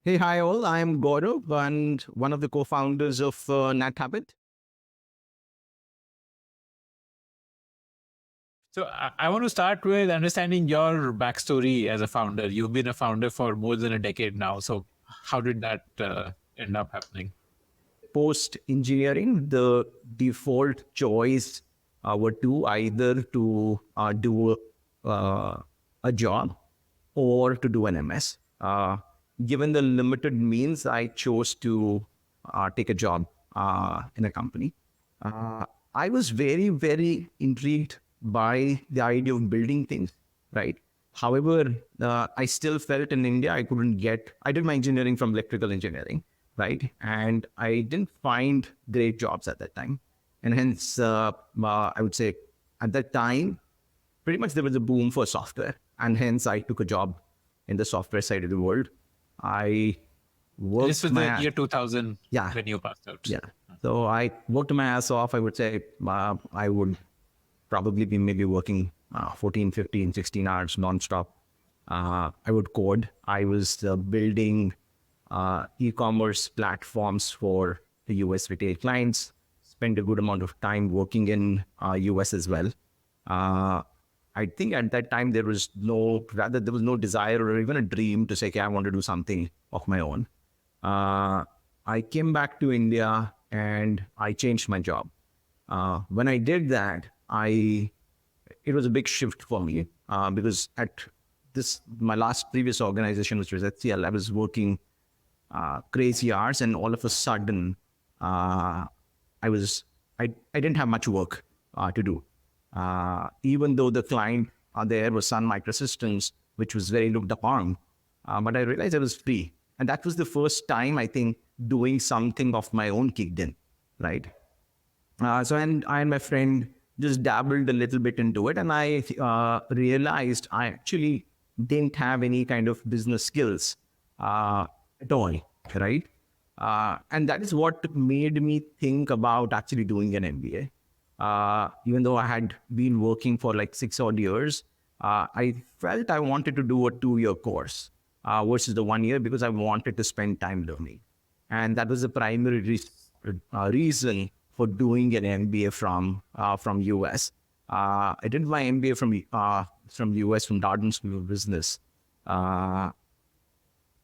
Hey, hi all. I'm Gaurav and one of the co-founders of Nat Habit. So I want to start with understanding your backstory as a founder. You've been a founder for more than a decade now. So how did that end up happening? Post engineering, the default choice were to either to do a job or to do an MS. Given the limited means, I chose to take a job in a company. Uh, I was very, very intrigued by the idea of building things, right? However, I still felt in India I did my engineering from electrical engineering, right? And I didn't find great jobs at that time. And hence, I would say at that time, pretty much there was a boom for software. And hence, I took a job in the software side of the world. I This worked was the my, year 2000 yeah, when you passed out. yeah. So I worked my ass off. I would say I would probably be maybe working 14, 15, 16 hours nonstop. I would code. I was building e-commerce platforms for the US retail clients, spent a good amount of time working in US as well. Uh, I think at that time there was no desire or even a dream to say, okay, I want to do something of my own. Uh, I came back to India and I changed my job. When I did that, it was a big shift for me because at this my last previous organization, which was HCL, I was working crazy hours, and all of a sudden, uh, I was I didn't have much work to do. Even though the client there was Sun Microsystems, which was very looked upon, but I realized I was free, and that was the first time I think doing something of my own kicked in, right? And I and my friend just dabbled a little bit into it, and I realized I actually didn't have any kind of business skills at all, right? And that is what made me think about actually doing an MBA. Even though I had been working for like 6 odd years, I felt I wanted to do a 2 year course versus the 1 year because I wanted to spend time learning. And that was the primary reason for doing an MBA from US. I did my MBA from US from Darden School of Business. Uh,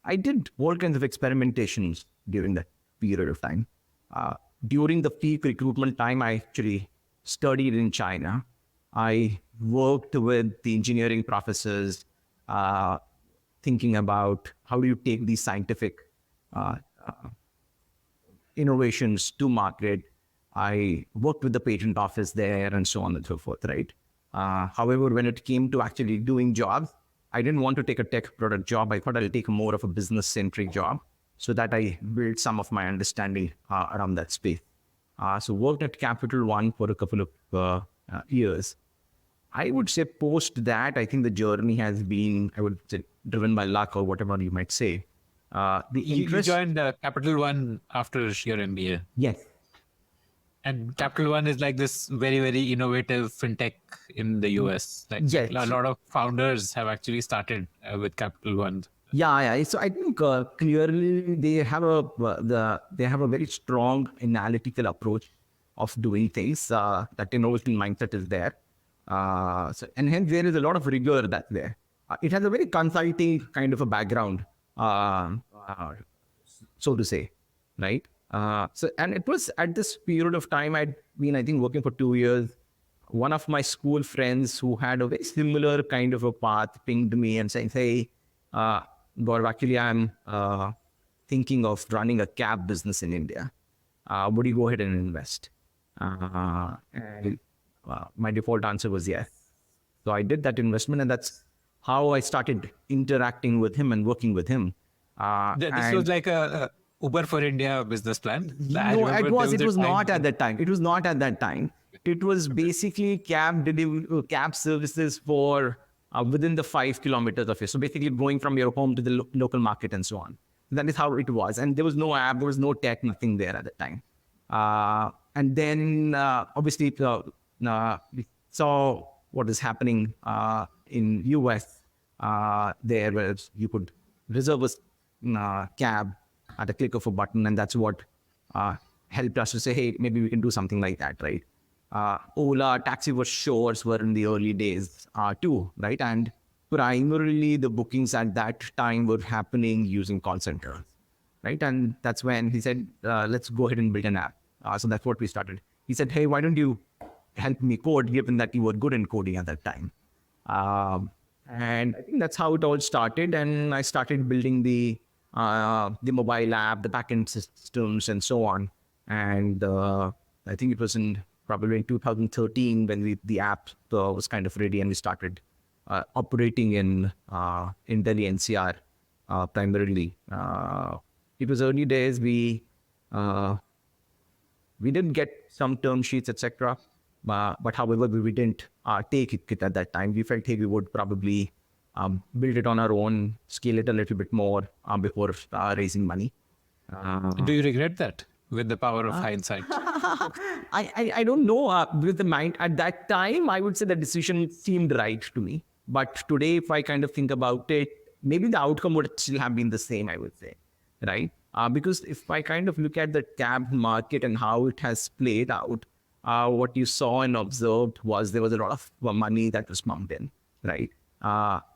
I did all kinds of experimentations during that period of time. Uh, During the peak recruitment time, I actually studied in China. I worked with the engineering professors, uh, thinking about how do you take these scientific uh, innovations to market. I worked with the patent office there and so on and so forth, right? However, when it came to actually doing jobs, I didn't want to take a tech product job. I thought I'll take more of a business centric job so that I built some of my understanding around that space. So worked at Capital One for a couple of years. I would say post that, I think the journey has been, I would say, driven by luck or whatever you might say. The You interest, joined Capital One after your MBA. yes, And Capital One is like this very, very innovative fintech in the US. Like a yes. lot of founders have actually started with Capital One. Yeah, yeah. So I think clearly they have a very strong analytical approach of doing things. That innovation mindset is there. And hence there is a lot of rigor that's there. It has a very consulting kind of a background, so to say, right? And it was at this period of time I'd been, I think, working for 2 years. One of my school friends who had a very similar kind of a path pinged me and saying, "Hey, uh, Gaurav, actually, I'm thinking of running a cab business in India. Would you go ahead and invest?" And my default answer was yes. So I did that investment, and that's how I started interacting with him and working with him. This was And like a Uber for India business plan. I no, remember there was it a was time not at when that time. It was not at that time. It was basically cab services for within the 5 kilometers of you. So basically going from your home to the local market and so on. That is how it was. And there was no app, there was no tech, nothing there at the time. And then obviously we saw what is happening in US there where you could reserve a cab at a click of a button, and that's what helped us to say, hey, maybe we can do something like that, right? Ola, taxi for sures were in the early days too, right? And primarily the bookings at that time were happening using call centers, right? And that's when he said, let's go ahead and build an app. So that's what we started. He said, hey, why don't you help me code, given that you were good in coding at that time? And I think that's how it all started. And I started building the mobile app, the backend systems, and so on. And I think it was in probably in 2013 when the app was kind of ready, and we started operating in Delhi NCR primarily. It was early days. We did get some term sheets, etc. But however, we didn't take it at that time. We felt, hey, we would probably build it on our own, scale it a little bit more before raising money. Do you regret that with the power of hindsight? I don't know. With the mind at that time, I would say the decision seemed right to me. But today, if I kind of think about it, maybe the outcome would still have been the same, I would say, right? Because if I kind of look at the cab market and how it has played out, what you saw and observed was there was a lot of money that was pumped in, right?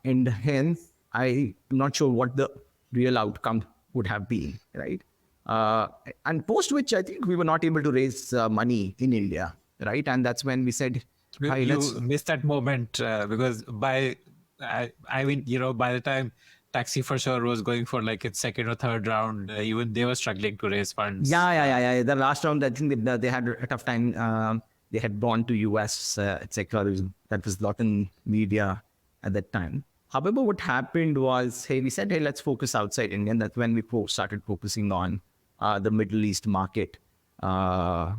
And hence, I'm not sure what the real outcome would have been, right? And post which I think we were not able to raise money in India, right? And that's when we said, "Hi, let's." You missed that moment because I mean, by the time Taxi for Sure was going for like its second or third round, even they were struggling to raise funds. Yeah. The last round, I think they had a tough time. They had gone to US, etc. That was a lot in media at that time. However, what happened was, hey, we said, hey, let's focus outside India. And that's when we started focusing on the Middle East market, Riyadh,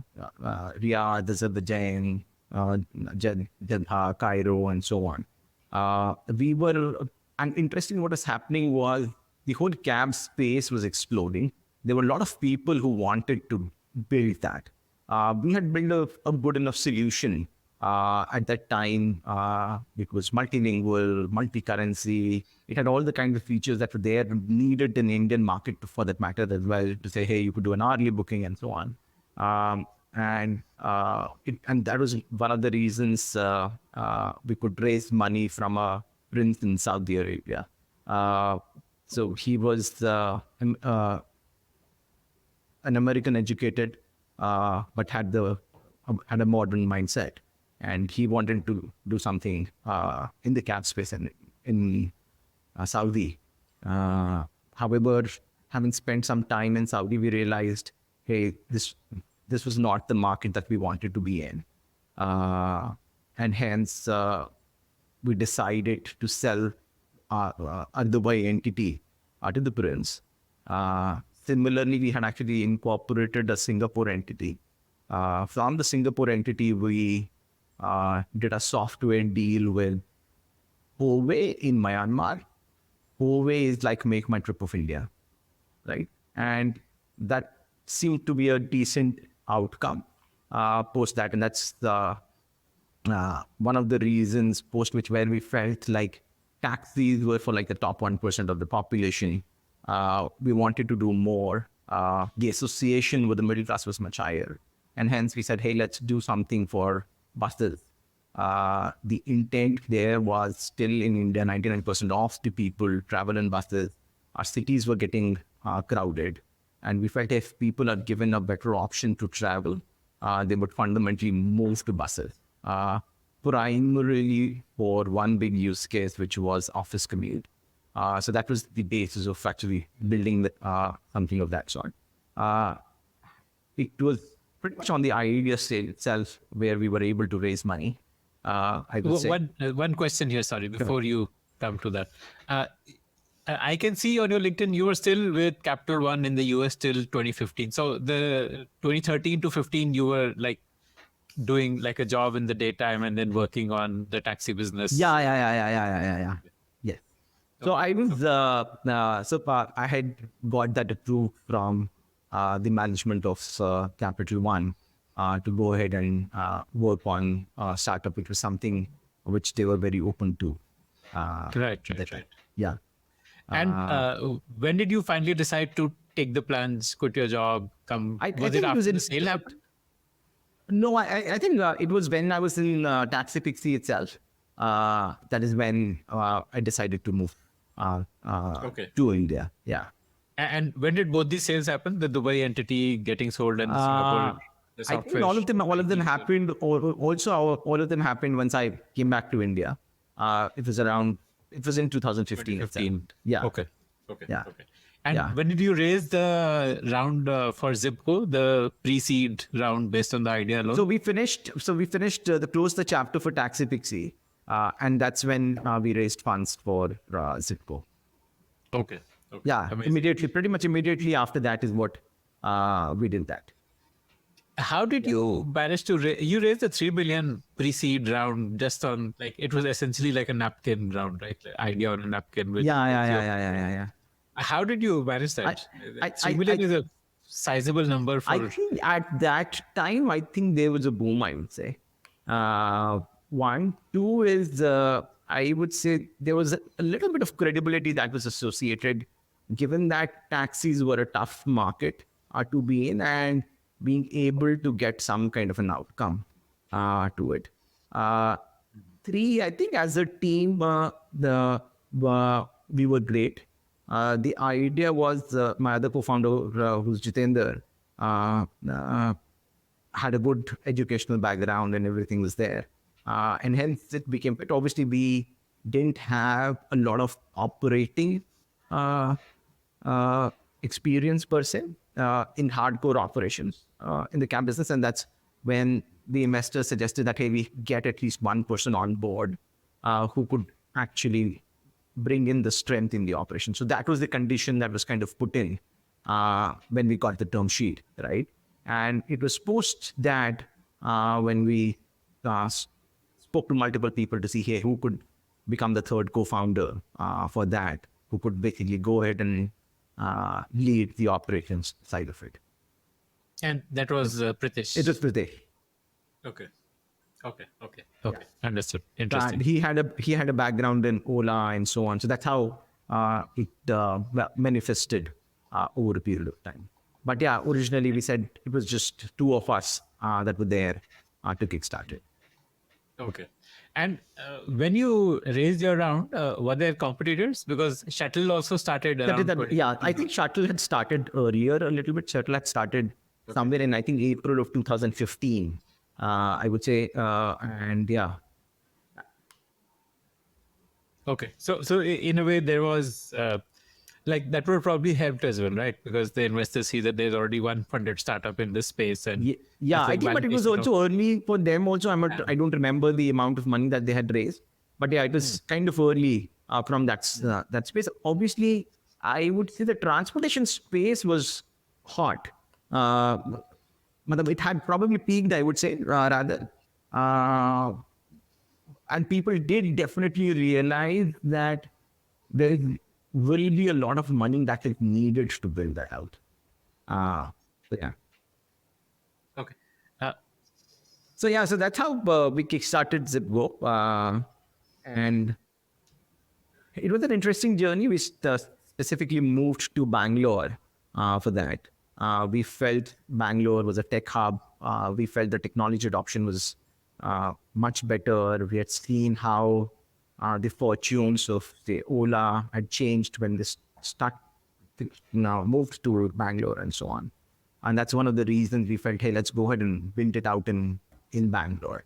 Azerbaijan, Jeddah, Cairo, and so on. And interesting, what was happening was the whole cab space was exploding. There were a lot of people who wanted to build that. We had built a good enough solution at that time. It was multilingual, multi-currency. It had all the kinds of features that were there needed in the Indian market for that matter as well, to say, hey, you could do an hourly booking and so on. And that was one of the reasons we could raise money from a prince in Saudi Arabia. So he was an American educated, but had a modern mindset, and he wanted to do something in the cab space and in Saudi. However, having spent some time in Saudi, we realized, hey, this was not the market that we wanted to be in, and hence we decided to sell our Dubai entity to the prince. Similarly, we had actually incorporated a Singapore entity. From the Singapore entity, we did a software deal with Huawei in Myanmar. Huawei is like Make My Trip of India, right? And that seemed to be a decent outcome post that. And that's one of the reasons post which where we felt like taxis were for like the top 1% of the population. We wanted to do more. The association with the middle class was much higher. And hence we said, hey, let's do something for buses. The intent there was still in India, 99% of the people travel in buses. Our cities were getting crowded. And we felt if people are given a better option to travel, they would fundamentally move to buses. Primarily for one big use case, which was office commute. So that was the basis of actually building something of that sort. It was pretty much on the idea stage itself where we were able to raise money. I would say. One question here, sorry, before you come to that. I can see on your LinkedIn, you were still with Capital One in the US till 2015. So the 2013 to 15, you were like doing like a job in the daytime and then working on the taxi business. Yeah. Yes. So I was, I had got that approved from the management of Capital One to go ahead and work on startup, which was something which they were very open to. Right. Yeah. And when did you finally decide to take the plunge, quit your job, come? I Was it think it was after in the sale happened? No, I think it was when I was in Taxi Pixie itself. That is when I decided to move Okay. to India. Yeah. And when did both these sales happen? The Dubai entity getting sold and the Singapore, the I think software. all of them happened. All of them happened once I came back to India. It was around. It was in 2015 itself. 2015. Yeah. Okay. Okay. Yeah. Okay. And Yeah. when did you raise the round for ZipGo, the pre-seed round based on the idea alone? So we finished. The closed the chapter for Taxi Pixie, and that's when we raised funds for ZipGo. Okay. Okay. Yeah, Amazing. immediately, pretty much immediately after that is what we did that. How did you manage to you raised the 3 billion pre-seed round just on like it was essentially like a napkin round, right? Like idea on a napkin. With Yeah. How did you manage that? I- 3 million is a sizable number for. I think at that time, I think there was a boom, I would say. One. Two is, I would say there was a little bit of credibility that was associated, given that taxis were a tough market to be in and being able to get some kind of an outcome to it. Three, I think as a team, we were great. The idea was my other co-founder, who's Jitender, had a good educational background and everything was there. And hence it became, but obviously we didn't have a lot of operating experience per se in hardcore operations in the cab business. And that's when the investors suggested that, hey, we get at least one person on board who could actually bring in the strength in the operation. So that was the condition that was kind of put in when we got the term sheet, right? And it was post that when we spoke to multiple people to see, hey, who could become the third co-founder for that, who could basically go ahead and lead the operations side of it. And that was Pritesh. It was Pritesh. Okay. Understood. Interesting. He had a background in Ola and so on. So that's how it manifested over a period of time. But yeah, originally we said it was just two of us that were there to kickstart it. Okay. And when you raised your round, were there competitors? Because Shuttle also started around. Yeah, I think Shuttle had started earlier a little bit. Shuttle had started somewhere in, I think, April of 2015, I would say. And yeah. Okay. So in a way, there was like that would probably helped as well, right? Because the investors see that there's already one funded startup in this space. And yeah, I think, but it was also early for them also. I don't remember the amount of money that they had raised, but yeah, it was kind of early from that space. Obviously, I would say the transportation space was hot. It had probably peaked, I would say, rather. And people did definitely realize that there will be a lot of money that is needed to build that out. So yeah. Okay. So that's how we kickstarted ZipGo. And it was an interesting journey. We specifically moved to Bangalore for that. We felt Bangalore was a tech hub. We felt the technology adoption was much better. We had seen how the fortunes of the Ola had changed when this moved to Bangalore and so on. And that's one of the reasons we felt, hey, let's go ahead and build it out in Bangalore.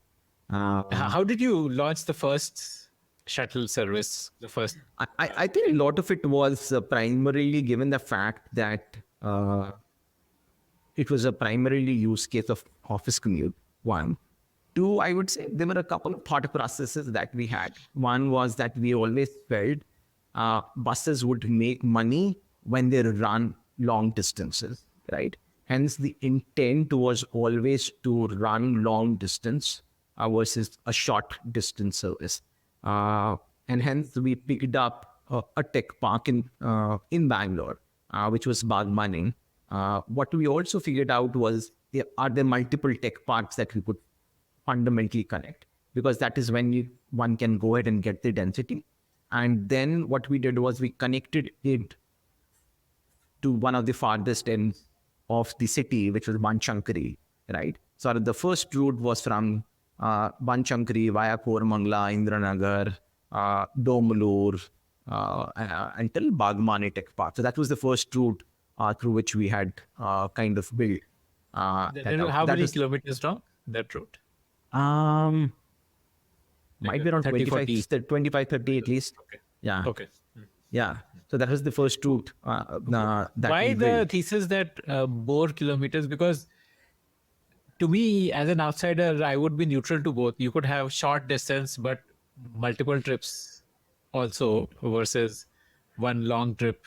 How did you launch the first shuttle service? The first? I think a lot of it was primarily given the fact that it was a primarily use case of office commute, one. Two, I would say there were a couple of thought processes that we had. One was that we always felt buses would make money when they run long distances, right? Hence, the intent was always to run long distance versus a short distance service. And hence, we picked up a tech park in Bangalore, which was Bagmani. What we also figured out was, are there multiple tech parks that we could fundamentally connect? Because that is when one can go ahead and get the density. And then what we did was we connected it to one of the farthest ends of the city, which was Banchankari, right? So the first route was from Banchankari via Koramangala, Indranagar, Domulur, until Bagmani Tech Park. So that was the first route through which we had kind of built that out. How That many was kilometers long that route? um, might be around 30, 40. 25, 30 at least. Okay. Yeah. Okay. Yeah. So that was the first route that we Why the built. thesis that more kilometers? Because to me, as an outsider, I would be neutral to both. You could have short distance, but multiple trips also versus one long trip.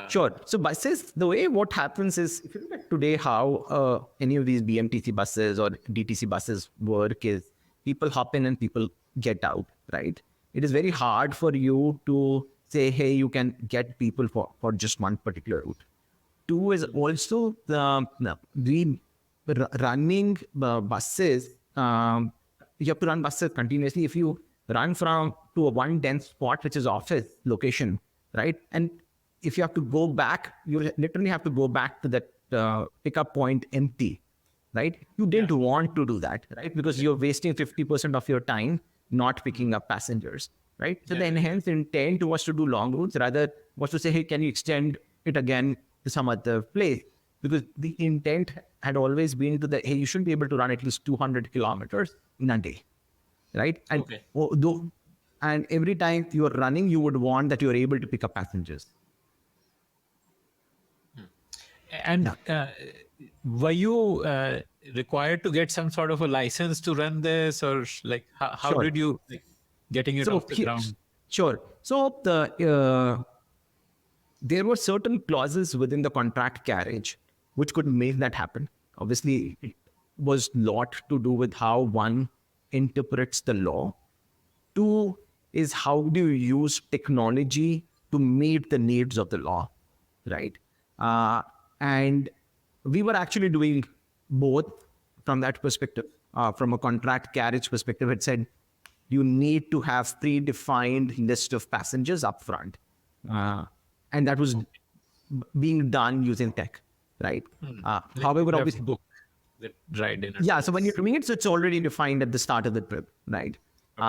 Sure. So buses, the way what happens is, if you look at today, how any of these BMTC buses or DTC buses work is people hop in and people get out, right? It is very hard for you to say, hey, you can get people for just one particular route. Two is also running buses. You have to run buses continuously. If you run from to a one dense spot, which is office location, right? And if you have to go back, you literally have to go back to that pickup point empty, right? You didn't want to do that, right? Because you're wasting 50% of your time not picking up passengers, right? So the enhanced intent was to do long routes, rather was to say, hey, can you extend it again to some other place? Because the intent had always been to the, hey, you should be able to run at least 200 kilometers in a day, right? And and every time you're running, you would want that you're able to pick up passengers. And were you required to get some sort of a license to run this, or like how Sure. did you getting it off the ground? Sure. So there were certain clauses within the contract carriage which could make that happen. Obviously, it was a lot to do with how one interprets the law. Two is how do you use technology to meet the needs of the law, right? And we were actually doing both from that perspective. From a contract carriage perspective, it said you need to have predefined list of passengers upfront, and that was being done using tech, right? However, obviously, book that ride in. yeah. So when you're doing it, so it's already defined at the start of the trip, right?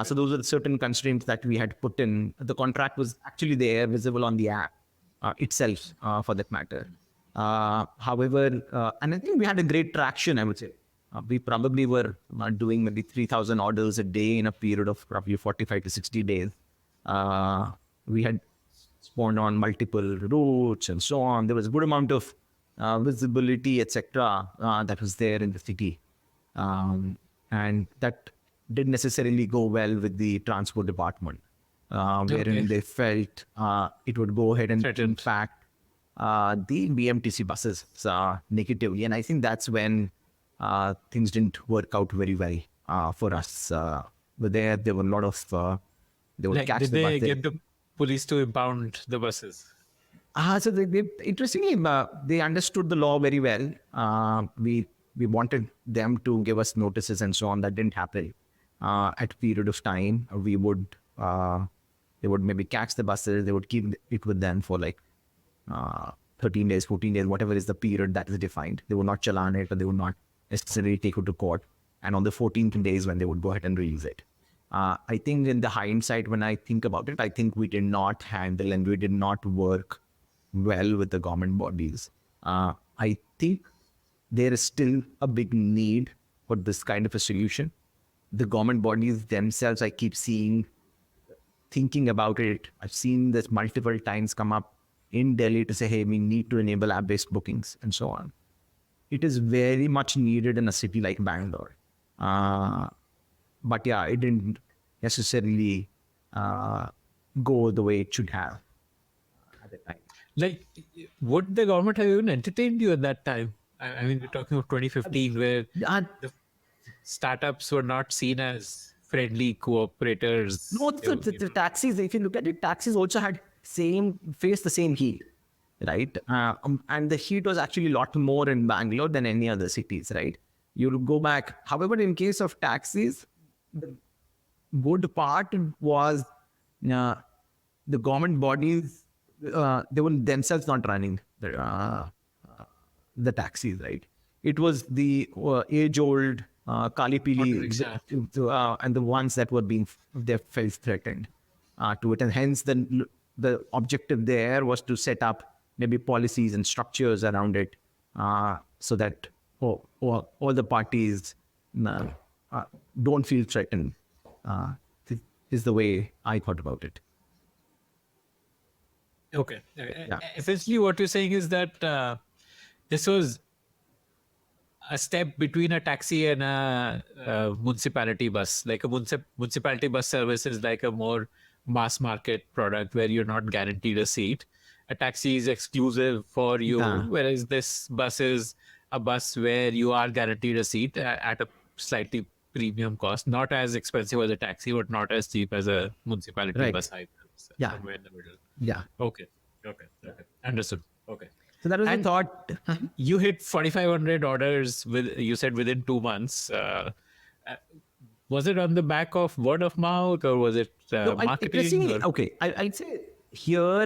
So those are the certain constraints that we had put in. The contract was actually there, visible on the app itself, for that matter. However, and I think we had a great traction, I would say. We probably were doing maybe 3,000 orders a day in a period of roughly 45 to 60 days. We had spawned on multiple routes and so on. There was a good amount of visibility, etc., that was there in the city. And that didn't necessarily go well with the transport department, wherein they felt it would go ahead and impact the BMTC buses negatively. And I think that's when things didn't work out very well for us. But there were a lot of, they would catch did the bus. they get the police to impound the buses? So they interestingly, they understood the law very well. We wanted them to give us notices and so on. That didn't happen. At a period of time, they would maybe catch the buses. They would keep it with them for like 13 days, 14 days, whatever is the period that is defined. They would not challan it, or they would not necessarily take it to court. And on the 14th days, when they would go ahead and release it. I think in the hindsight, when I think about it, I think we did not handle and we did not work well with the government bodies. I think there is still a big need for this kind of a solution. The government bodies themselves, I keep thinking about it. I've seen this multiple times come up in Delhi to say, hey, we need to enable app-based bookings and so on. It is very much needed in a city like Bangalore. But yeah, it didn't necessarily go the way it should have at the time. Like, would the government have even entertained you at that time? I mean, we're talking of 2015, where the startups were not seen as friendly cooperators. No, the taxis, if you look at it, taxis also had faced the same heat, right? And the heat was actually a lot more in Bangalore than any other cities, right? You'll go back. However, in case of taxis, the good part was the government bodies, they were themselves not running the taxis, right? It was the age-old Kali Auto Pili rickshaw. and the ones that were being they felt threatened to it, and hence the objective there was to set up maybe policies and structures around it, so that all the parties uh, don't feel threatened. Is the way I thought about it. Okay. Yeah. Essentially, what you're saying is that this was a step between a taxi and a municipality bus. Like a municipality bus service is like a more mass market product where you're not guaranteed a seat. A taxi is exclusive for you, Yeah. whereas this bus is a bus where you are guaranteed a seat at a slightly premium cost, not as expensive as a taxi, but not as cheap as a municipality Right. bus either. Yeah. Somewhere in the middle. Yeah. Okay. Understood. Okay. So that was the And thought. you hit 4,500 orders you said within 2 months. Was it on the back of word of mouth or was it No, marketing? interestingly, okay, I'd say here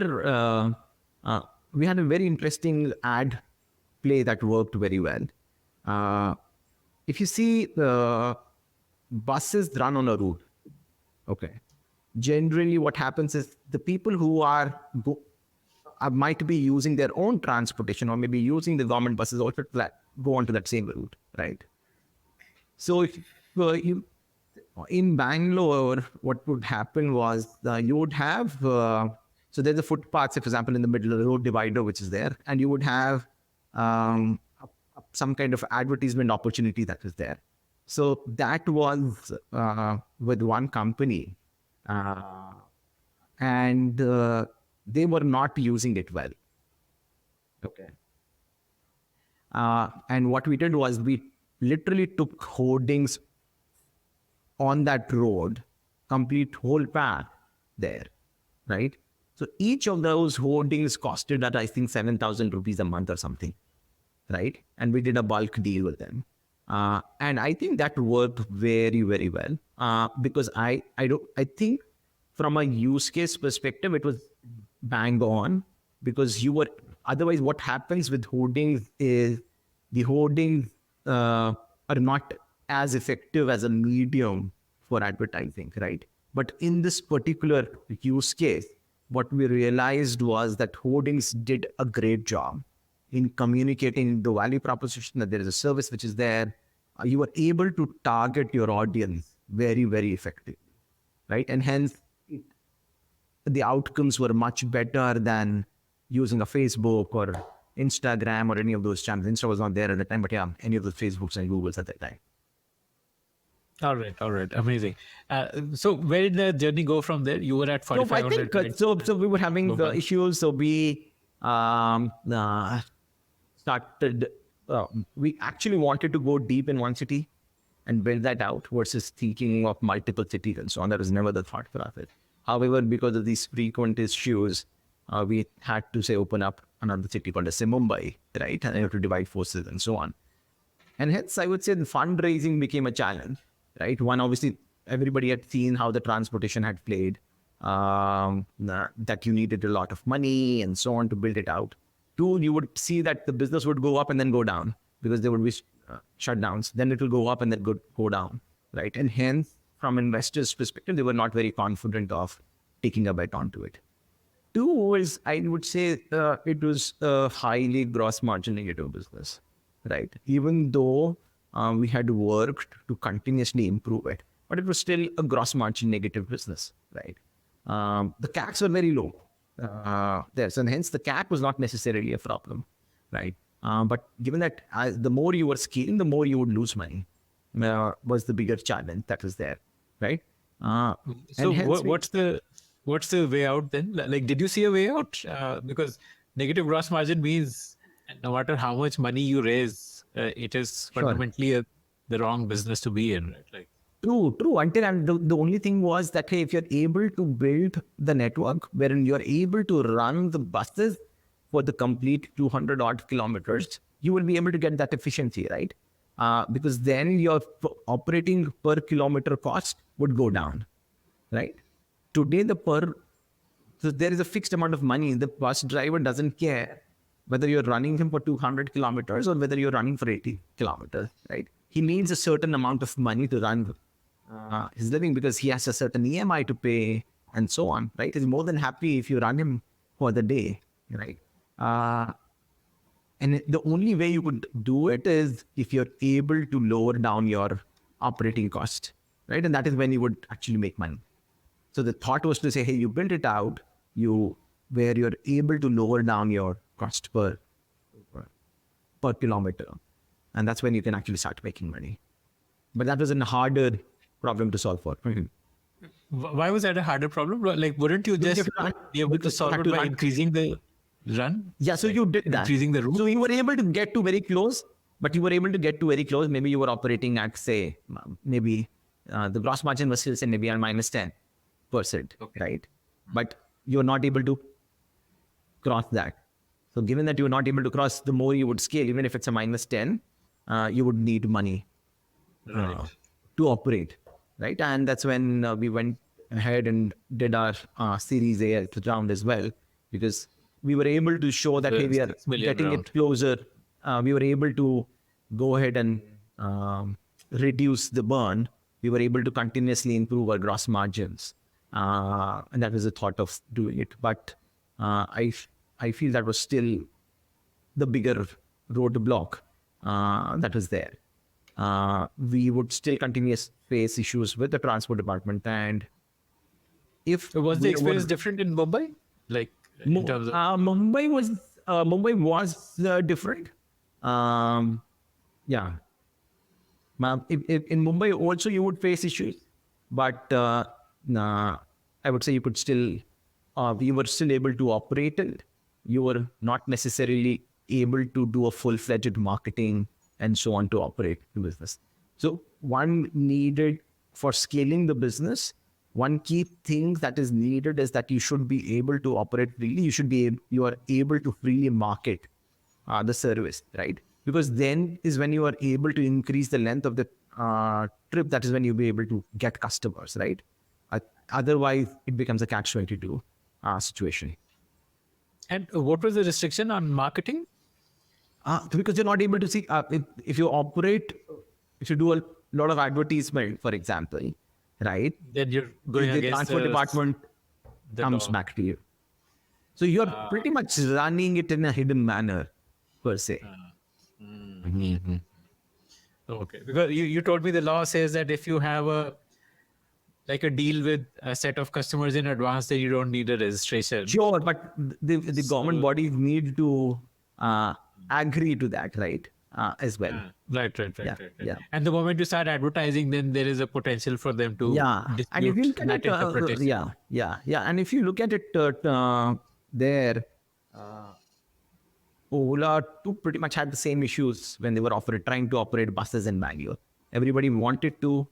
we had a very interesting ad play that worked very well. If you see the buses run on a route, okay, generally what happens is the people who might be using their own transportation or maybe using the government buses also go onto that same route, right? So if in Bangalore, what would happen was you would have, so there's a footpath, say, for example, in the middle of the road divider, which is there, and you would have some kind of advertisement opportunity that is there. So that was with one company, and they were not using it well. Okay. And what we did was we literally took hoardings on that road, complete whole path there, right? So each of those hoardings costed us, I think, 7,000 rupees a month or something, right? And we did a bulk deal with them. And I think that worked very, very well because I think from a use case perspective, it was bang on because otherwise what happens with hoardings is the hoardings are not as effective as a medium for advertising, right? But in this particular use case, what we realized was that hoardings did a great job in communicating the value proposition that there is a service which is there. You were able to target your audience very, very effectively, right? And hence, the outcomes were much better than using a Facebook or Instagram or any of those channels. Insta was not there at the time, but yeah, any of the Facebooks and Googles at that time. All right. Amazing. So where did the journey go from there? You were at So I 4,500. think so we were having the issues. So we started. We actually wanted to go deep in one city and build that out versus thinking of multiple cities and so on. That was never the thought process. However, because of these frequent issues, we had to say open up another city called say Mumbai, right? And you have to divide forces and so on. And hence, I would say the fundraising became a challenge, right? One, obviously, everybody had seen how the transportation had played, that you needed a lot of money and so on to build it out. Two, you would see that the business would go up and then go down because there would be shutdowns. Then it will go up and then go down, right? And hence, from investors' perspective, they were not very confident of taking a bet onto it. Two is, I would say, it was a highly gross margin negative business, right? Even though we had worked to continuously improve it, but it was still a gross margin negative business, right? The CACs were very low there, so hence the CAC was not necessarily a problem, right? But given that the more you were scaling, the more you would lose money was the bigger challenge that was there, right? So what's the way out then? Like, did you see a way out? Because negative gross margin means no matter how much money you raise, it is fundamentally the wrong business to be in, right? Like, True. Until the only thing was that, hey, if you're able to build the network wherein you're able to run the buses for the complete 200 odd kilometers, you will be able to get that efficiency, right? Because then your operating per kilometer cost would go down, right? Today, the So there is a fixed amount of money. The bus driver doesn't care whether you're running him for 200 kilometers or whether you're running for 80 kilometers, right? He needs a certain amount of money to run his living because he has a certain EMI to pay and so on, right? He's more than happy if you run him for the day, right? And the only way you could do it is if you're able to lower down your operating cost, right? And that is when you would actually make money. So the thought was to say, hey, you build it out, where you're able to lower down your cost per kilometer. And that's when you can actually start making money. But that was a harder problem to solve for. Why was that a harder problem? Like, wouldn't you just be able to solve it by increasing the run? Yeah, so you did that. Increasing the route? So you were able to get to very close, but you were able to get to very close. Maybe you were operating at, say, maybe the gross margin was still, say, maybe on minus 10%, right? But you're not able to cross that. So given that you're not able to cross, the more you would scale, even if it's a minus 10, you would need money to operate, right? And that's when we went ahead and did our Series A round as well, because we were able to show that hey, we are getting it closer. We were able to go ahead and reduce the burn. We were able to continuously improve our gross margins. And that was the thought of doing it. But I feel that was still the bigger roadblock that was there. We would still continue to face issues with the transport department. And if was the experience different in Mumbai, like in terms of Mumbai was different. Yeah, in Mumbai also you would face issues, but I would say you could still we were still able to operate it. You were not necessarily able to do a full-fledged marketing and so on to operate the business. So one needed for scaling the business, one key thing that is needed is that you should be able to operate freely. You are able to freely market the service, right? Because then is when you are able to increase the length of the trip. That is when you'll be able to get customers, right? Otherwise, it becomes a catch-22 situation. And what was the restriction on marketing? Because you're not able to see if you operate, if you do a lot of advertisement, for example, right? Then you're going the against transport department comes back to you. So you're pretty much running it in a hidden manner, per se. Okay, because you told me the law says that if you have a deal with a set of customers in advance, then you don't need a registration. Sure, but the government bodies need to agree to that, right? As well. Right. And the moment you start advertising, then there is a potential for them to dispute and if you look at that interpretation. And if you look at it there, Ola too pretty much had the same issues when they were trying to operate buses in Bangalore. Everybody wanted to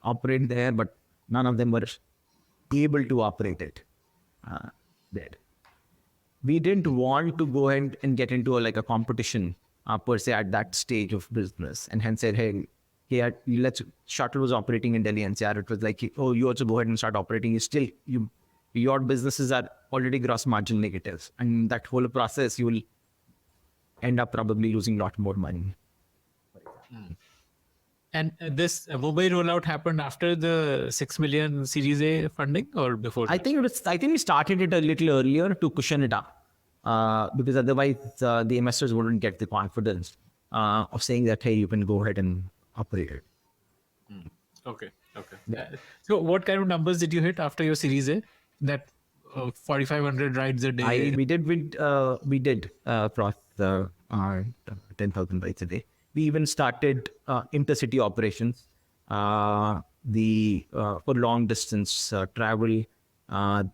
operate there, but none of them were able to operate it there. We didn't want to go ahead and get into a competition per se at that stage of business, and hence said, hey, Shuttle was operating in Delhi NCR. It was like, oh, you also go ahead and start operating. Your businesses are already gross margin negatives, and that whole process you will end up probably losing a lot more money. And this Mumbai rollout happened after the 6 million Series A funding or before? I think we started it a little earlier to cushion it up, because otherwise the investors wouldn't get the confidence of saying that, hey, you can go ahead and operate it. Okay. So what kind of numbers did you hit after your Series A? That 4,500 rides a day? We did cross 10,000 rides a day. We even started intercity operations. For long distance travel,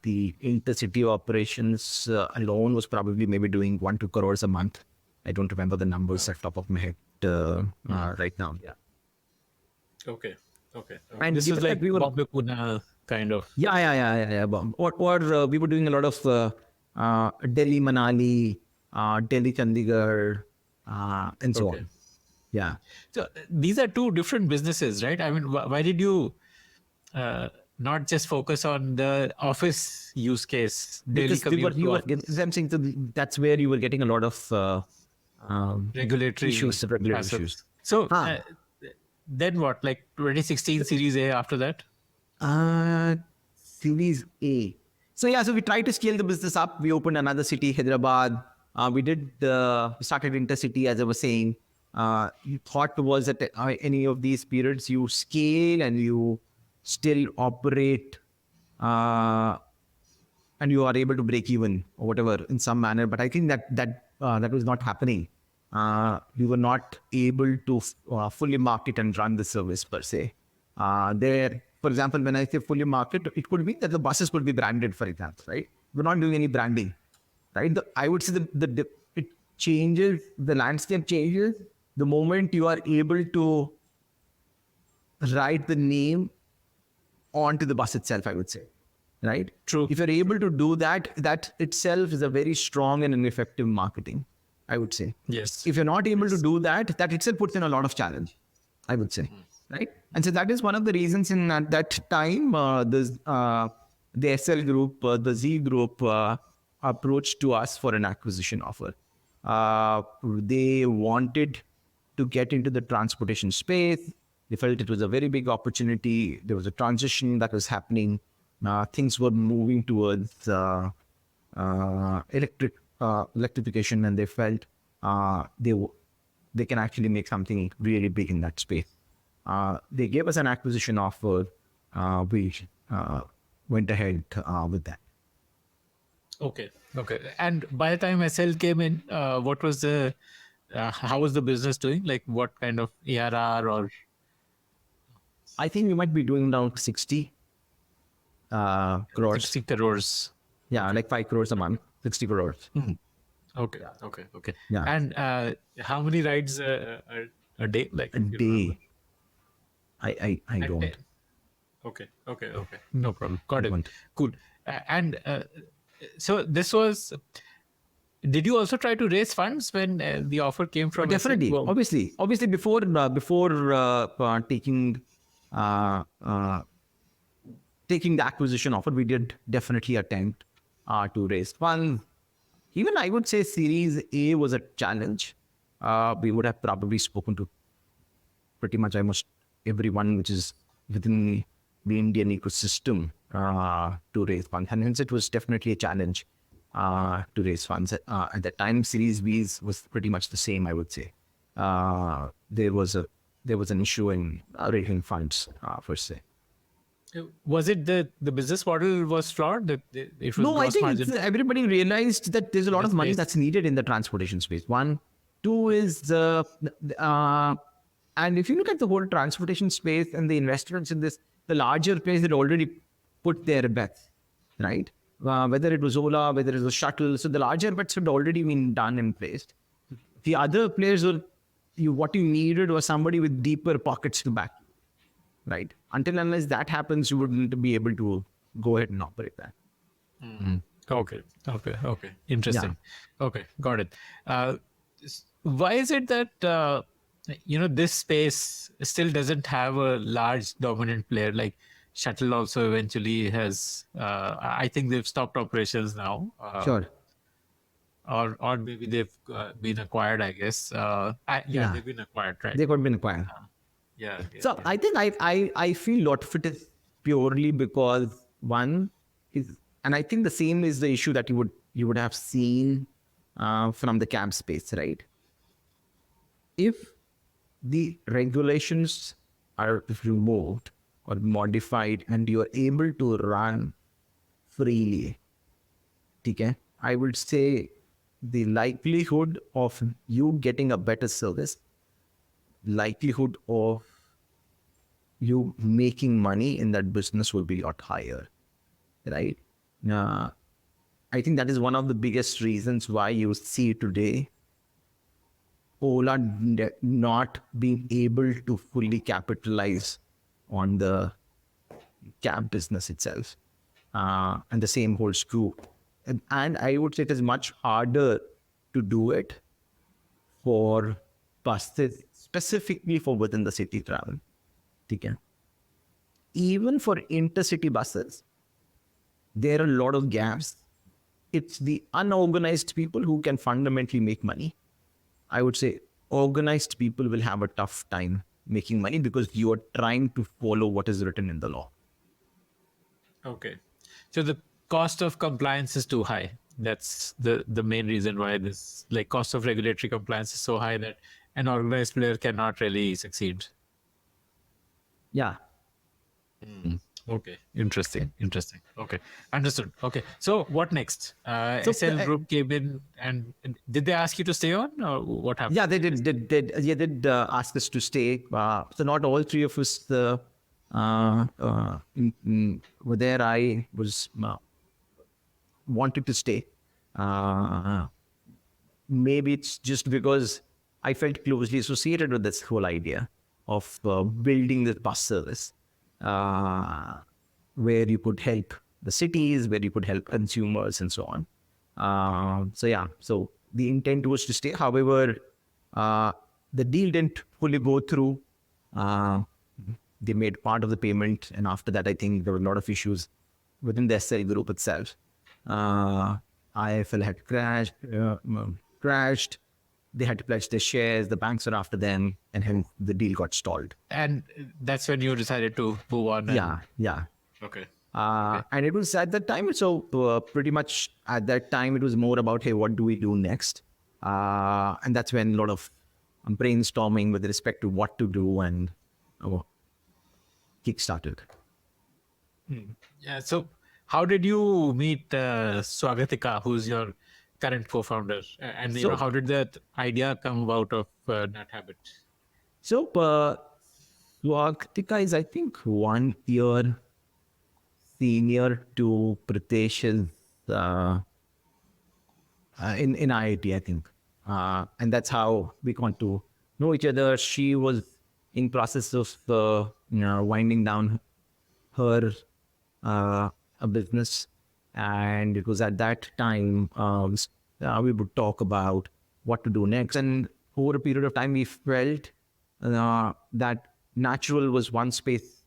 the intercity operations alone was probably maybe doing 1-2 crores a month. I don't remember the numbers at top of my head right now. Yeah. Okay. And this is like Bombay Pune kind of. Yeah. Or we were doing a lot of Delhi Manali, Delhi Chandigarh, and so on. Yeah. So these are two different businesses, right? I mean, why did you not just focus on the office use case, daily Because commute to office, I'm saying that's where you were getting a lot of regulatory regulatory issues. hassles. So Huh. then what? Like 2016 Series A after that? Series A. So yeah, so we tried to scale the business up. We opened another city, Hyderabad. We started intercity, as I was saying. You thought was that any of these periods you scale and you still operate, and you are able to break even or whatever in some manner. But I think that was not happening. We were not able to fully market and run the service per se. For example, when I say fully market, it could be that the buses could be branded, for example, right? We're not doing any branding, right? I would say it changes, the landscape changes the moment you are able to write the name onto the bus itself, I would say, right? True. If you're able to do that, that itself is a very strong and an effective marketing, I would say. Yes. If you're not able to do that, that itself puts in a lot of challenge, I would say, right? And so that is one of the reasons in at that time, the SL group, the Z group approached to us for an acquisition offer. They wanted to get into the transportation space. They felt it was a very big opportunity. There was a transition that was happening. Things were moving towards electrification, and they felt they can actually make something really big in that space. They gave us an acquisition offer. We went ahead with that. Okay. Okay. And by the time SL came in, what was how was the business doing? Like what kind of ARR or? I think we might be doing around 60 crores. 60 crores. Yeah, like 5 crores a month, 60 crores. Okay. Okay. Okay. Yeah. And how many rides a day? Like A day. I don't. Okay. Okay. Okay. No problem. Got it. Don't. Cool. And so this was. Did you also try to raise funds when the offer came from? Definitely, SL? obviously, before taking the acquisition offer, we did definitely attempt to raise funds. Even I would say Series A was a challenge. We would have probably spoken to pretty much almost everyone which is within the Indian ecosystem to raise funds, and hence it was definitely a challenge to raise funds. At that time, Series B was pretty much the same, I would say. There was an issue in raising funds per se. Was it the business model was flawed? That it was No, I gross think margin? everybody realized that there's a lot of money space. that's needed in the transportation space. One, two is and if you look at the whole transportation space and the investments in this, the larger players had already put their bets, right? Whether it was Ola, whether it was Shuttle, so the larger bets had already been done and placed. The other players were, what you needed was somebody with deeper pockets to back you, right? Until unless that happens, you wouldn't be able to go ahead and operate that. Okay. Okay. Okay. Interesting. Okay. Got it. Why is it that, this space still doesn't have a large dominant player? Like Shuttle also eventually has, I think they've stopped operations now. Sure. Or maybe they've been acquired, I guess. Yeah. They've been acquired, right? They could have been acquired. Yeah. So I think I feel a lot of it is purely because one is, and I think the same is the issue that you would have seen from the cab space, right? If the regulations are removed or modified and you are able to run freely, okay, I would say the likelihood of you getting a better service, likelihood of you making money in that business will be a lot higher, right? I think that is one of the biggest reasons why you see today Ola not being able to fully capitalize on the cab business itself. And the same holds true. And I would say it is much harder to do it for buses, specifically for within the city travel. Okay. even for intercity buses, there are a lot of gaps. It's the unorganized people who can fundamentally make money. I would say organized people will have a tough time making money because you are trying to follow what is written in the law. Okay. So the cost of compliance is too high. That's the main reason why this like cost of regulatory compliance is so high that an organized player cannot really succeed. Yeah. Okay. Interesting. Interesting. Okay. Understood. Okay. So what next? So SL Group came in and did they ask you to stay on or what happened? yeah, they did ask us to stay. So not all three of us were there. I was wanted to stay. Uh, Maybe it's just because I felt closely associated with this whole idea of building this bus service where you could help the cities, where you could help consumers and so on. So the intent was to stay. However, the deal didn't fully go through. Uh, they made part of the payment, and after that, I think there were a lot of issues within the SL group itself. IFL had crashed. They had to pledge their shares. The banks were after them, and hence the deal got stalled. And that's when you decided to move on. Yeah. Okay. And it was at that time, so pretty much at that time, it was more about, hey, what do we do next? And that's when a lot of brainstorming with respect to what to do and kick-started. Yeah. So how did you meet Swagatika, who's your current co-founder? And you know, how did that idea come about of Nat Habit? So Swagatika is, I think, 1 year senior to Pritesh's in IIT, I think. And that's how we got to know each other. She was in process of winding down her a business, and it was at that time we would talk about what to do next. And over a period of time, we felt that natural was one space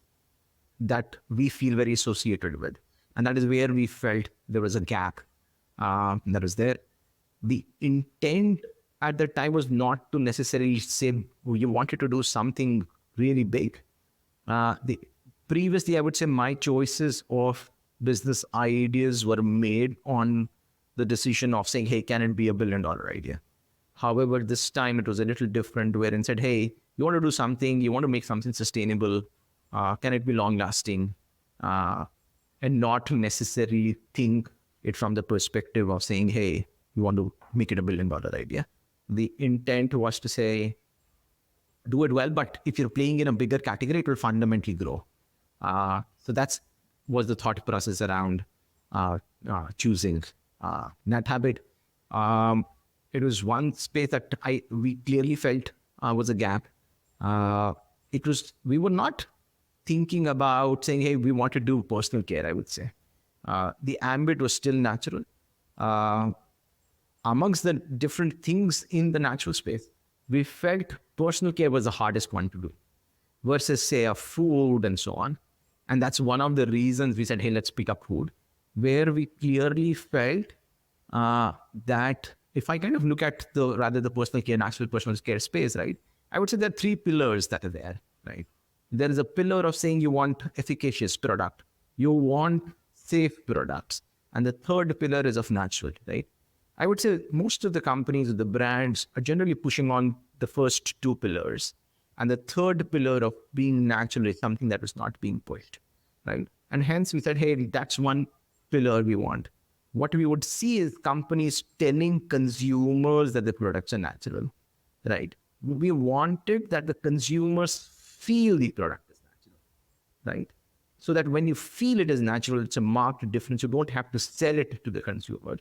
that we feel very associated with, and that is where we felt there was a gap that was there. The intent at that time was not to necessarily say you wanted to do something really big. Previously, I would say my choices of business ideas were made on the decision of saying, hey, can it be $1 billion idea? However, this time it was a little different, wherein said, hey, you want to do something, you want to make something sustainable, can it be long lasting? And not necessarily think it from the perspective of saying, hey, you want to make it $1 billion idea. The intent was to say, do it well, but if you're playing in a bigger category, it will fundamentally grow. So that's was the thought process around choosing Nat Habit. It was one space that we clearly felt was a gap. We were not thinking about saying, hey, we want to do personal care, I would say. The ambit was still natural. Amongst the different things in the natural space, we felt personal care was the hardest one to do versus, say, a food and so on. And that's one of the reasons we said, hey, let's pick up food, where we clearly felt that if I kind of look at the personal care, natural personal care space, right, I would say there are 3 pillars that are there, right? There is a pillar of saying you want efficacious product, you want safe products, and the third pillar is of natural, right? I would say most of the companies, the brands are generally pushing on the first 2 pillars. And the third pillar of being natural is something that was not being pushed, right? And hence we said, hey, that's one pillar we want. What we would see is companies telling consumers that the products are natural, right? We wanted that the consumers feel the product is natural, right? So that when you feel it is natural, it's a marked difference. You don't have to sell it to the consumer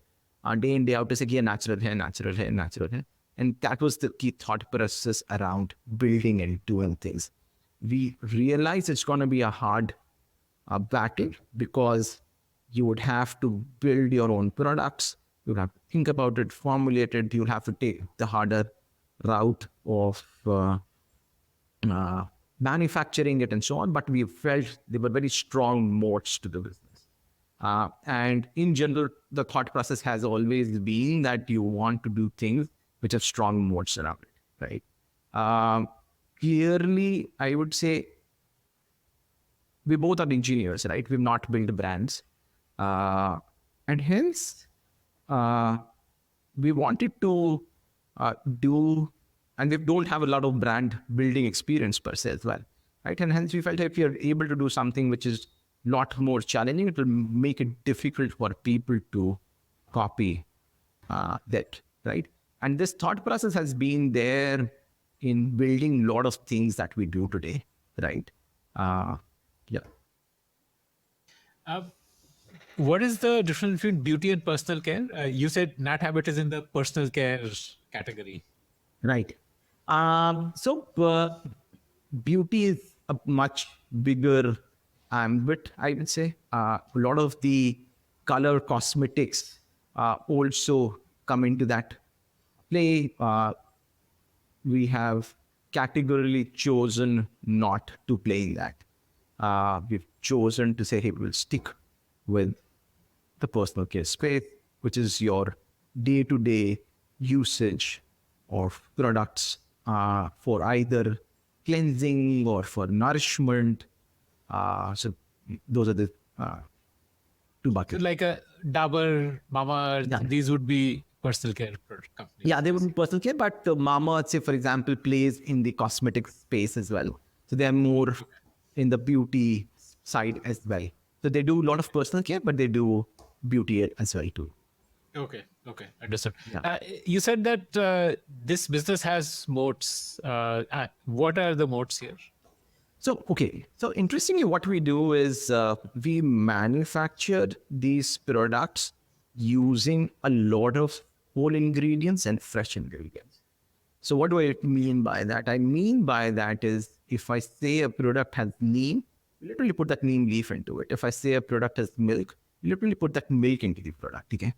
day in, day out to say, yeah, natural hair, natural hair, natural hair. And that was the key thought process around building and doing things. We realized it's going to be a hard battle because you would have to build your own products. You would have to think about it, formulate it. You would have to take the harder route of manufacturing it and so on, but we felt there were very strong moats to the business. And in general, the thought process has always been that you want to do things which have strong moats around it, right? Clearly, I would say we both are engineers, right? We've not built brands. And hence, we wanted to do, and we don't have a lot of brand building experience per se as well, right? And hence we felt if you're able to do something which is a lot more challenging, it will make it difficult for people to copy that, right? And this thought process has been there in building a lot of things that we do today, right? Yeah. What is the difference between beauty and personal care? You said Nat Habit is in the personal care category. Right. So beauty is a much bigger ambit, I would say. A lot of the color cosmetics also come into that play. We have categorically chosen not to play in that. We've chosen to say, hey, we'll stick with the personal care space, which is your day-to-day usage of products for either cleansing or for nourishment. So those are the two So buckets. like a Dabur, Mama, Yeah. these would be personal care companies. Yeah, they would be personal care, but Mama, say for example, plays in the cosmetic space as well. So they are more in the beauty side as well. So they do a lot of personal care, but they do beauty as well too. Okay, understood. Yeah. You said that this business has moats. What are the moats here? So, okay. So interestingly, what we do is we manufactured these products using a lot of whole ingredients and fresh ingredients. So what do I mean by that? I mean by that is if I say a product has neem, we literally put that neem leaf into it. If I say a product has milk, we literally put that milk into the product. Okay.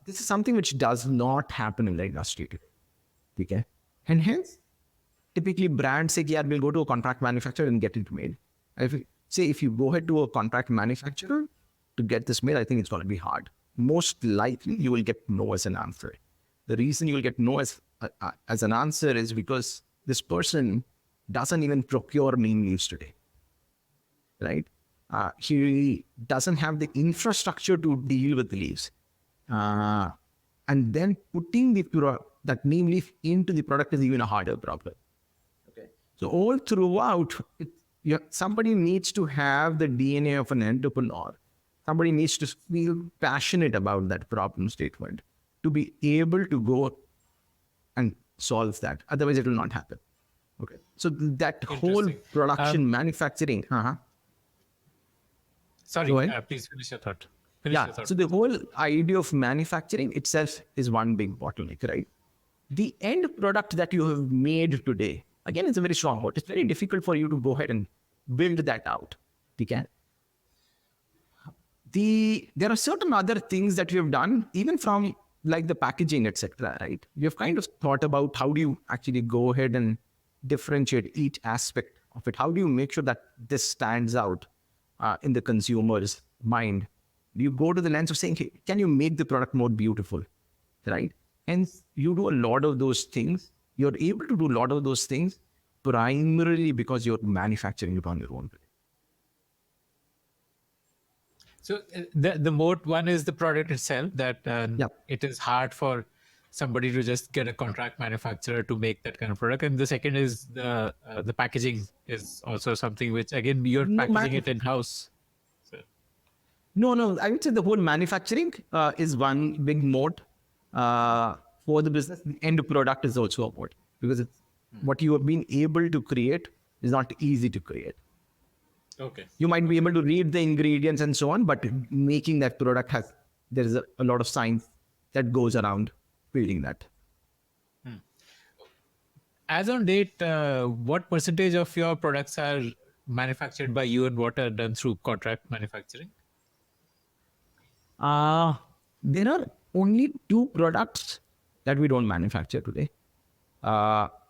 This is something which does not happen in the industry today. Okay. And hence, typically brands say, yeah, we'll go to a contract manufacturer and get it made. If you go ahead to a contract manufacturer to get this made, I think it's going to be hard. Most likely, you will get no as an answer. The reason you will get no as an answer is because this person doesn't even procure neem leaves today, right? He doesn't have the infrastructure to deal with the leaves. And then putting that neem leaf into the product is even a harder problem. Okay. So all throughout, somebody needs to have the DNA of an entrepreneur. Somebody needs to feel passionate about that problem statement to be able to go and solve that. Otherwise, it will not happen. Okay. So that whole production, manufacturing. Sorry, please finish your thought. So the whole idea of manufacturing itself is one big bottleneck, right? The end product that you have made today, again, it's a very strong word. It's very difficult for you to go ahead and build that out. Okay? There are certain other things that we have done, even from like the packaging, etc. Right? We have kind of thought about how do you actually go ahead and differentiate each aspect of it. How do you make sure that this stands out in the consumer's mind? You go to the lens of saying, hey, can you make the product more beautiful, right? And you do a lot of those things. You're able to do a lot of those things primarily because you're manufacturing it on your own. So the moat one is the product itself, that it is hard for somebody to just get a contract manufacturer to make that kind of product. And the second is the packaging is also something which, again, you're packaging it in-house. No. I would say the whole manufacturing is one big moat for the business. The end product is also a moat because it's what you have been able to create is not easy to create. Okay. You might be able to read the ingredients and so on, but making that product there is a lot of science that goes around building that. As on date, what percentage of your products are manufactured by you and what are done through contract manufacturing? There are only 2 products that we don't manufacture today.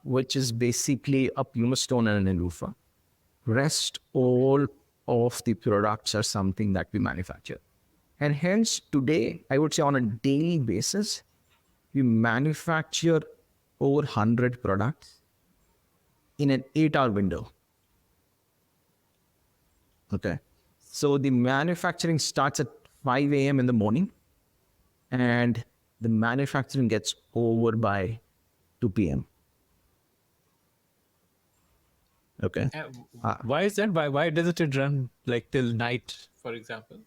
which is basically a pumice stone and an loofah. Rest all of the products are something that we manufacture. And hence today, I would say on a daily basis, we manufacture over 100 products in an 8-hour window. Okay. So the manufacturing starts at 5 a.m. in the morning and the manufacturing gets over by 2 p.m. Okay. Why is that? Why doesn't it run like till night, for example?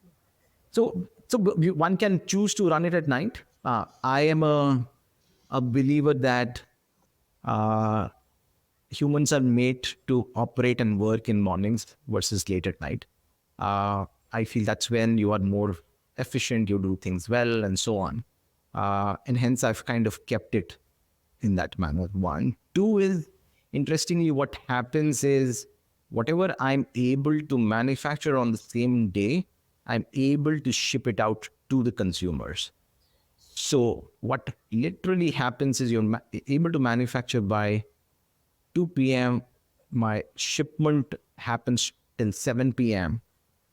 So one can choose to run it at night. I am a believer that uh, humans are made to operate and work in mornings versus late at night. I feel that's when you are more efficient, you do things well, and so on. And hence, I've kind of kept it in that manner. One. Two is, interestingly, what happens is whatever I'm able to manufacture on the same day, I'm able to ship it out to the consumers. So what literally happens is you're able to manufacture by 2 p.m. My shipment happens till 7 p.m.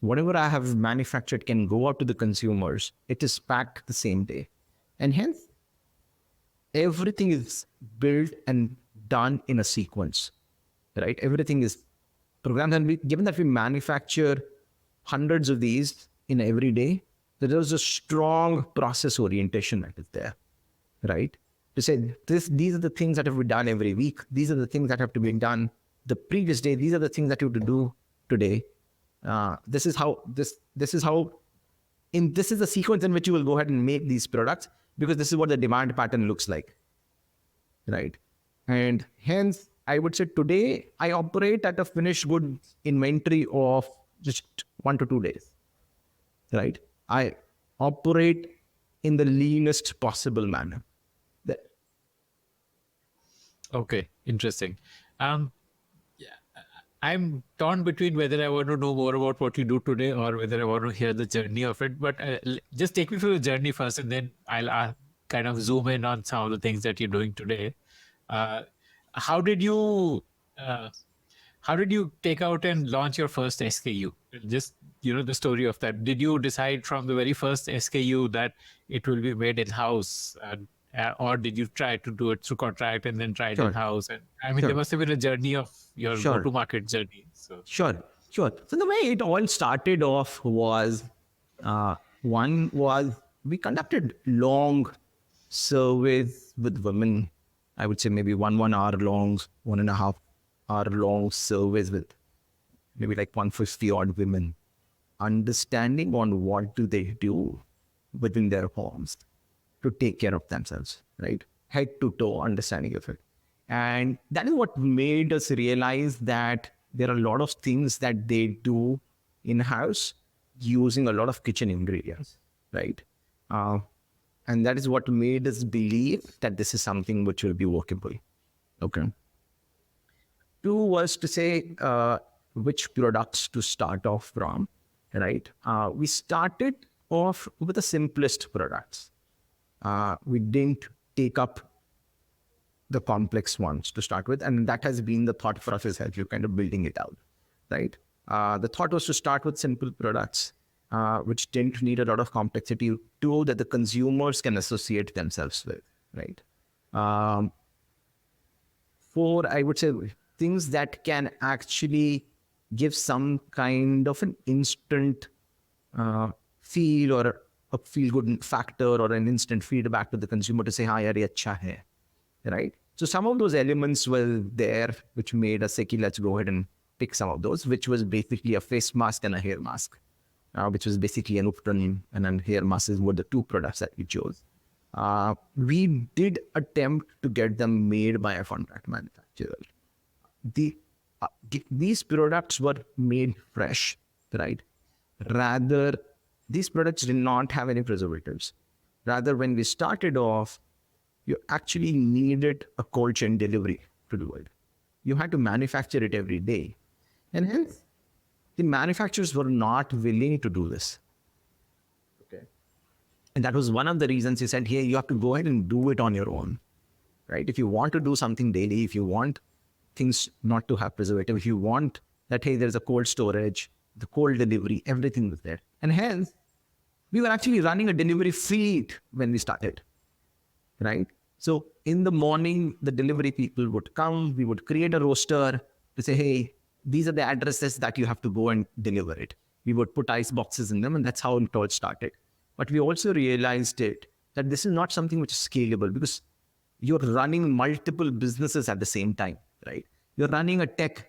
Whatever I have manufactured can go out to the consumers. It is packed the same day. And hence, everything is built and done in a sequence, right? Everything is programmed. And given that we manufacture hundreds of these in every day, there is a strong process orientation that is there, right? To say these are the things that have to be done every week. These are the things that have to be done the previous day. These are the things that you have to do today. This is the sequence in which you will go ahead and make these products, because this is what the demand pattern looks like, right? And hence, I would say today I operate at a finished goods inventory of just 1 to 2 days, right? I operate in the leanest possible manner. Okay, interesting. Yeah, I'm torn between whether I want to know more about what you do today or whether I want to hear the journey of it. But just take me through the journey first, and then I'll kind of zoom in on some of the things that you're doing today. Uh, how did you uh, how did you take out and launch your first SKU? Just the story of that. Did you decide from the very first SKU that it will be made in house, or did you try to do it through contract and then try it in Sure, house? And I mean, there sure, must have been a journey of your sure, go-to-market journey. So sure, sure. So the way it all started off was, one was we conducted long surveys with women. I would say maybe 1 hour long, 1.5 hour long surveys with maybe like 150 odd women, understanding on what do they do within their homes to take care of themselves, right? Head to toe understanding of it. And that is what made us realize that there are a lot of things that they do in house using a lot of kitchen ingredients, right? Uh, and that is what made us believe that this is something which will be workable. Okay. Two was to say which products to start off from, right? We started off with the simplest products. We didn't take up the complex ones to start with, and that has been the thought process as you're kind of building it out, right? The thought was to start with simple products, which didn't need a lot of complexity, to that the consumers can associate themselves with, right? For, I would say, things that can actually give some kind of an instant feel or a feel good factor or an instant feedback to the consumer to say, "Haan, yaar, ye acha hai," right? So some of those elements were there, which made us say, let's go ahead and pick some of those, which was basically a face mask and a hair mask, which was basically an Upton and a hair mask were the two products that we chose. We did attempt to get them made by a contract manufacturer. These products were made fresh, right? Rather, these products did not have any preservatives. Rather, when we started off, you actually needed a cold chain delivery to do it. You had to manufacture it every day. And hence, the manufacturers were not willing to do this. Okay. And that was one of the reasons he said, hey, you have to go ahead and do it on your own. right? If you want to do something daily, if you want things not to have preservative, if you want that, hey, there's a cold storage, the cold delivery, everything was there. And hence, we were actually running a delivery fleet when we started, right? So in the morning, the delivery people would come, we would create a roster to say, hey, these are the addresses that you have to go and deliver it. We would put ice boxes in them, and that's how it all started. But we also realized that this is not something which is scalable, because you're running multiple businesses at the same time, right? You're running a tech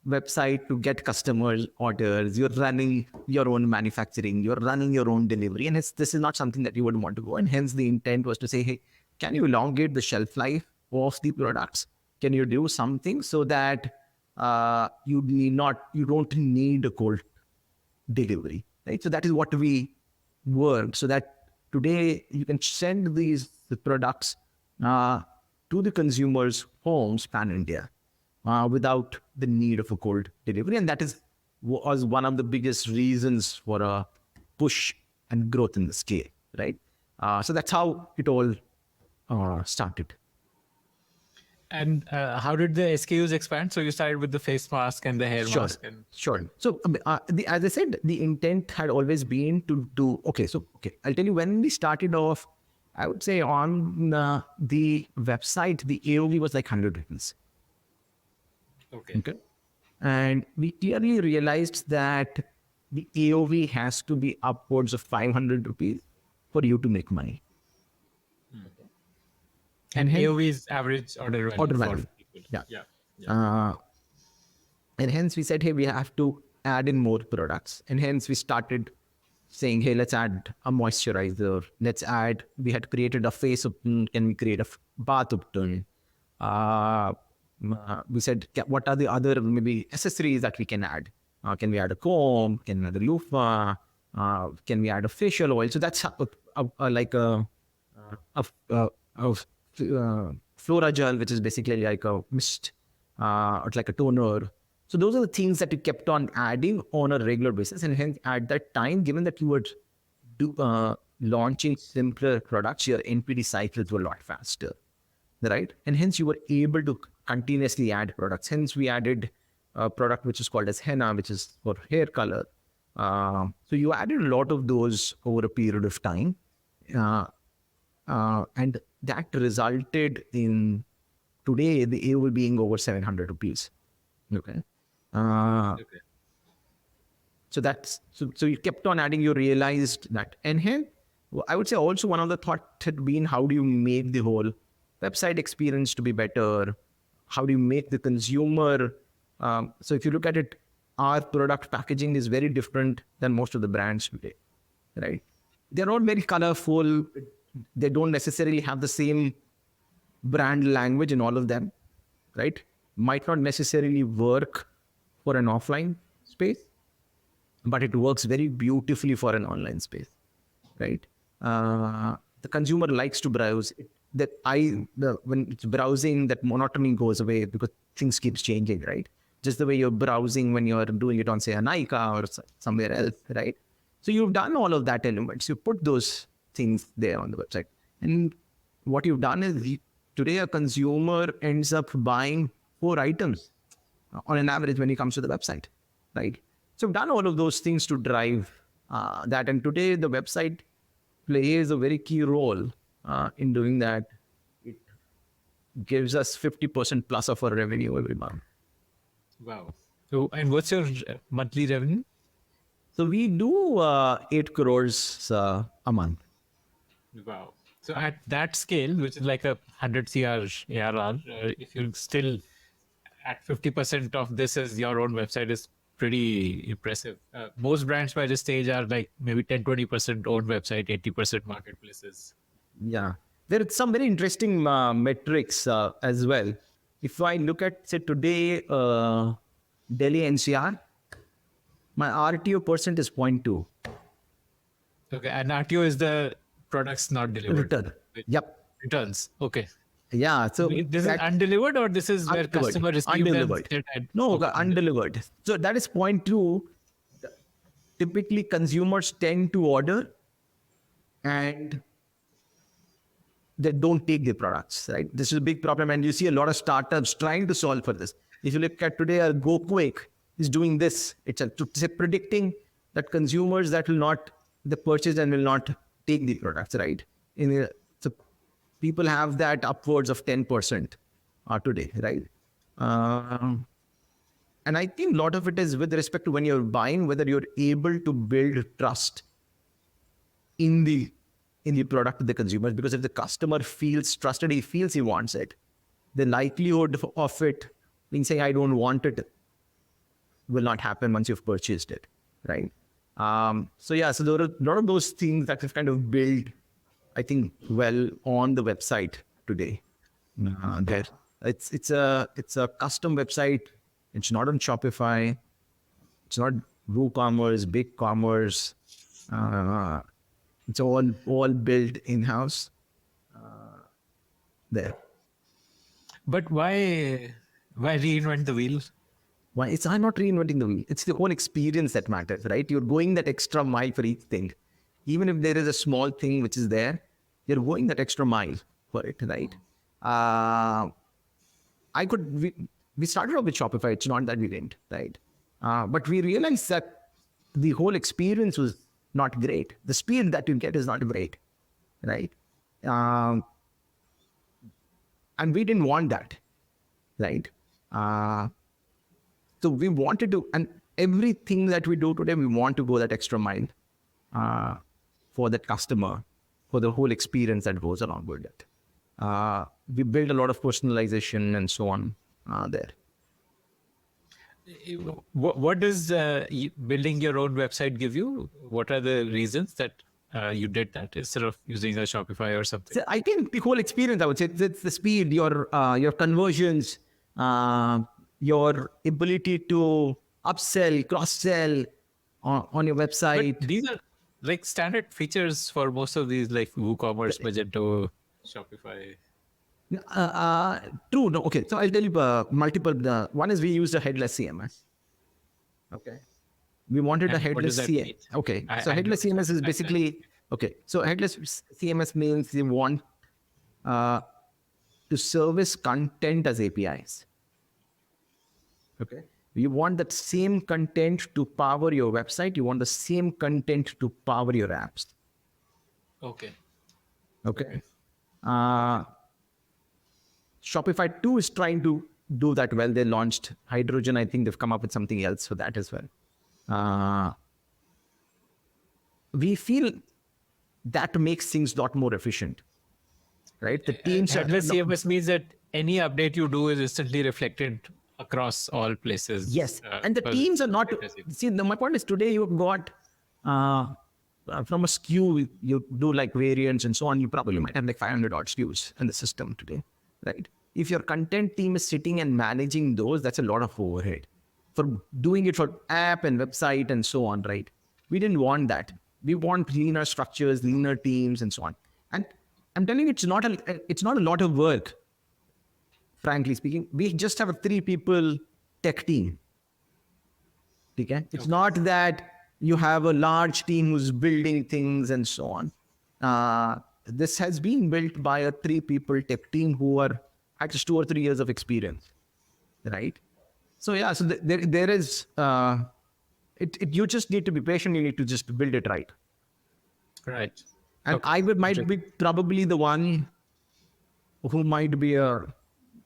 website to get customers orders, you're running your own manufacturing, you're running your own delivery, and this is not something that you would want to go. And hence the intent was to say, hey, can you elongate the shelf life of the products? Can you do something so that you don't need a cold delivery, right? So that is what we worked, so that today you can send the products to the consumers' homes pan India without the need of a cold delivery. And that was one of the biggest reasons for a push and growth in the scale, right? So that's how it all started. And how did the SKUs expand? So you started with the face mask and the hair mask. And... Sure. So as I said, the intent had always been to do, okay, I'll tell you, when we started off, I would say on the website, the AOV was like 100 rupees. Okay. And we clearly realized that the AOV has to be upwards of 500 rupees for you to make money. And AOV is average order value. Order value. Yeah. And hence we said, hey, we have to add in more products. And hence we started saying, hey, let's add a moisturizer. We had created a face upton. Can we create a bath upton? We said, what are the other maybe accessories that we can add? Can we add a comb? Can we add a loofah? Can we add a facial oil? So that's like a Flora gel, which is basically like a mist or like a toner. So those are the things that you kept on adding on a regular basis. And hence at that time, given that you were launching simpler products, your NPD cycles were a lot faster, right? And hence you were able to continuously add products. Hence we added a product which is called as henna, which is for hair color. So you added a lot of those over a period of time. And that resulted in today the AOV being over 700 rupees. Okay. So you kept on adding, you realized that. And here, I would say also one of the thoughts had been, how do you make the whole website experience to be better? How do you make the consumer? So if you look at it, our product packaging is very different than most of the brands today, right? They're all very colorful. They don't necessarily have the same brand language in all of them, right? Might not necessarily work for an offline space, but it works very beautifully for an online space, right? The consumer likes to browse. When it's browsing, that monotony goes away because things keeps changing, right? Just the way you're browsing when you're doing it on, say, a Nykaa or somewhere else, right? So you've done all of that elements. You put those things there on the website. And what you've done is today a consumer ends up buying 4 items on an average when he comes to the website, right? So we've done all of those things to drive that. And today the website plays a very key role in doing that. It gives us 50% plus of our revenue every month. Wow. So, and what's your monthly revenue? So we do 8 crores a month. Wow. So at that scale, which is like 100 CR ARR, if you're still at 50% of this as your own website, is pretty impressive. Most brands by this stage are like maybe 10-20% own website, 80% marketplaces. Yeah. There are some very interesting metrics as well. If I look at, say, today, Delhi NCR, my RTO percent is 0.2. Okay. And RTO is the products not delivered. Return. Yep. Returns. Okay. Yeah. So this is undelivered, or this is where customer received undelivered. No, okay, undelivered. So that is 0.2. Typically consumers tend to order and that don't take the products, right? This is a big problem. And you see a lot of startups trying to solve for this. If you look at today, Go Quick is doing this. It's predicting that consumers that will not the purchase and will not take the products, right? So people have that upwards of 10% today, right? And I think a lot of it is with respect to when you're buying, whether you're able to build trust in the product of the consumers. Because if the customer feels trusted, he feels he wants it, the likelihood of it being saying I don't want it will not happen once you've purchased it, right? So there are a lot of those things that have kind of built, I think, well on the website today. There, it's a custom website. It's not on Shopify. It's not WooCommerce, BigCommerce. It's all built in house. There. But why reinvent the wheel? Why? I'm not reinventing the wheel. It's the whole experience that matters, right? You're going that extra mile for each thing. Even if there is a small thing which is there, you're going that extra mile for it, right? We started off with Shopify. It's not that we didn't, right? But we realized that the whole experience was not great. The speed that you get is not great, right? And we didn't want that, right? So we wanted to, and everything that we do today, we want to go that extra mile for that customer, for the whole experience that goes along with it. We build a lot of personalization and so on there. What does building your own website give you? What are the reasons that you did that instead of using a Shopify or something? So I think the whole experience, I would say, it's the speed, your conversions, your ability to upsell, cross-sell on your website. But these are like standard features for most of these, like WooCommerce, Magento, Shopify. True. No. Okay. So I'll tell you multiple. One is we used a headless CMS. Okay. We wanted a headless CMS. Okay. So headless CMS is basically okay. So headless CMS means you want to service content as APIs. Okay. You want that same content to power your website. You want the same content to power your apps. Okay. Okay. Shopify 2 is trying to do that well. They launched Hydrogen. I think they've come up with something else for that as well. We feel that makes things a lot more efficient, right? The teams headless CMS means that any update you do is instantly reflected across all places. Yes, and the teams are not. See, my point is today you've got from a SKU you do like variants and so on. You probably might have like 500 odd SKUs in the system today, right? If your content team is sitting and managing those, that's a lot of overhead for doing it for app and website and so on, right? We didn't want that. We want leaner structures, leaner teams, and so on. And I'm telling you, it's not a lot of work. Frankly speaking, we just have a 3-people tech team. Okay? It's not that you have a large team who's building things and so on. This has been built by a 3-people tech team who are at just 2 or 3 years of experience, right? So yeah, so there is, you just need to be patient. You need to just build it right. Right. And I might be probably the one who might be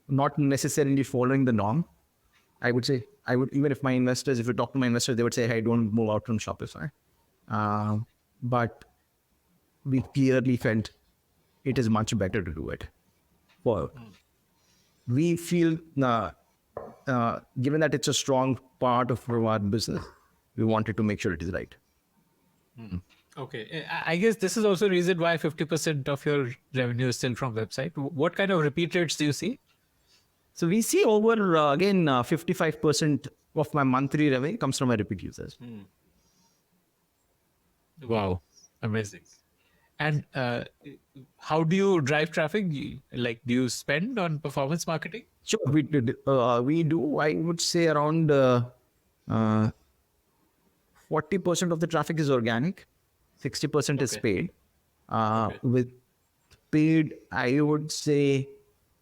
not necessarily following the norm. I would say, even if my investors, if you talk to my investors, they would say, hey, don't move out from Shopify. But we clearly felt it is much better to do it. Well, we feel, given that it's a strong part of our business, we wanted to make sure it is right. Okay. I guess this is also a reason why 50% of your revenue is still from website. What kind of repeat rates do you see? So we see over, again, 55% of my monthly revenue comes from my repeat users. Wow. Amazing. And how do you drive traffic? Do you spend on performance marketing? Sure, we do. I would say around 40% of the traffic is organic, 60% is paid, with paid, I would say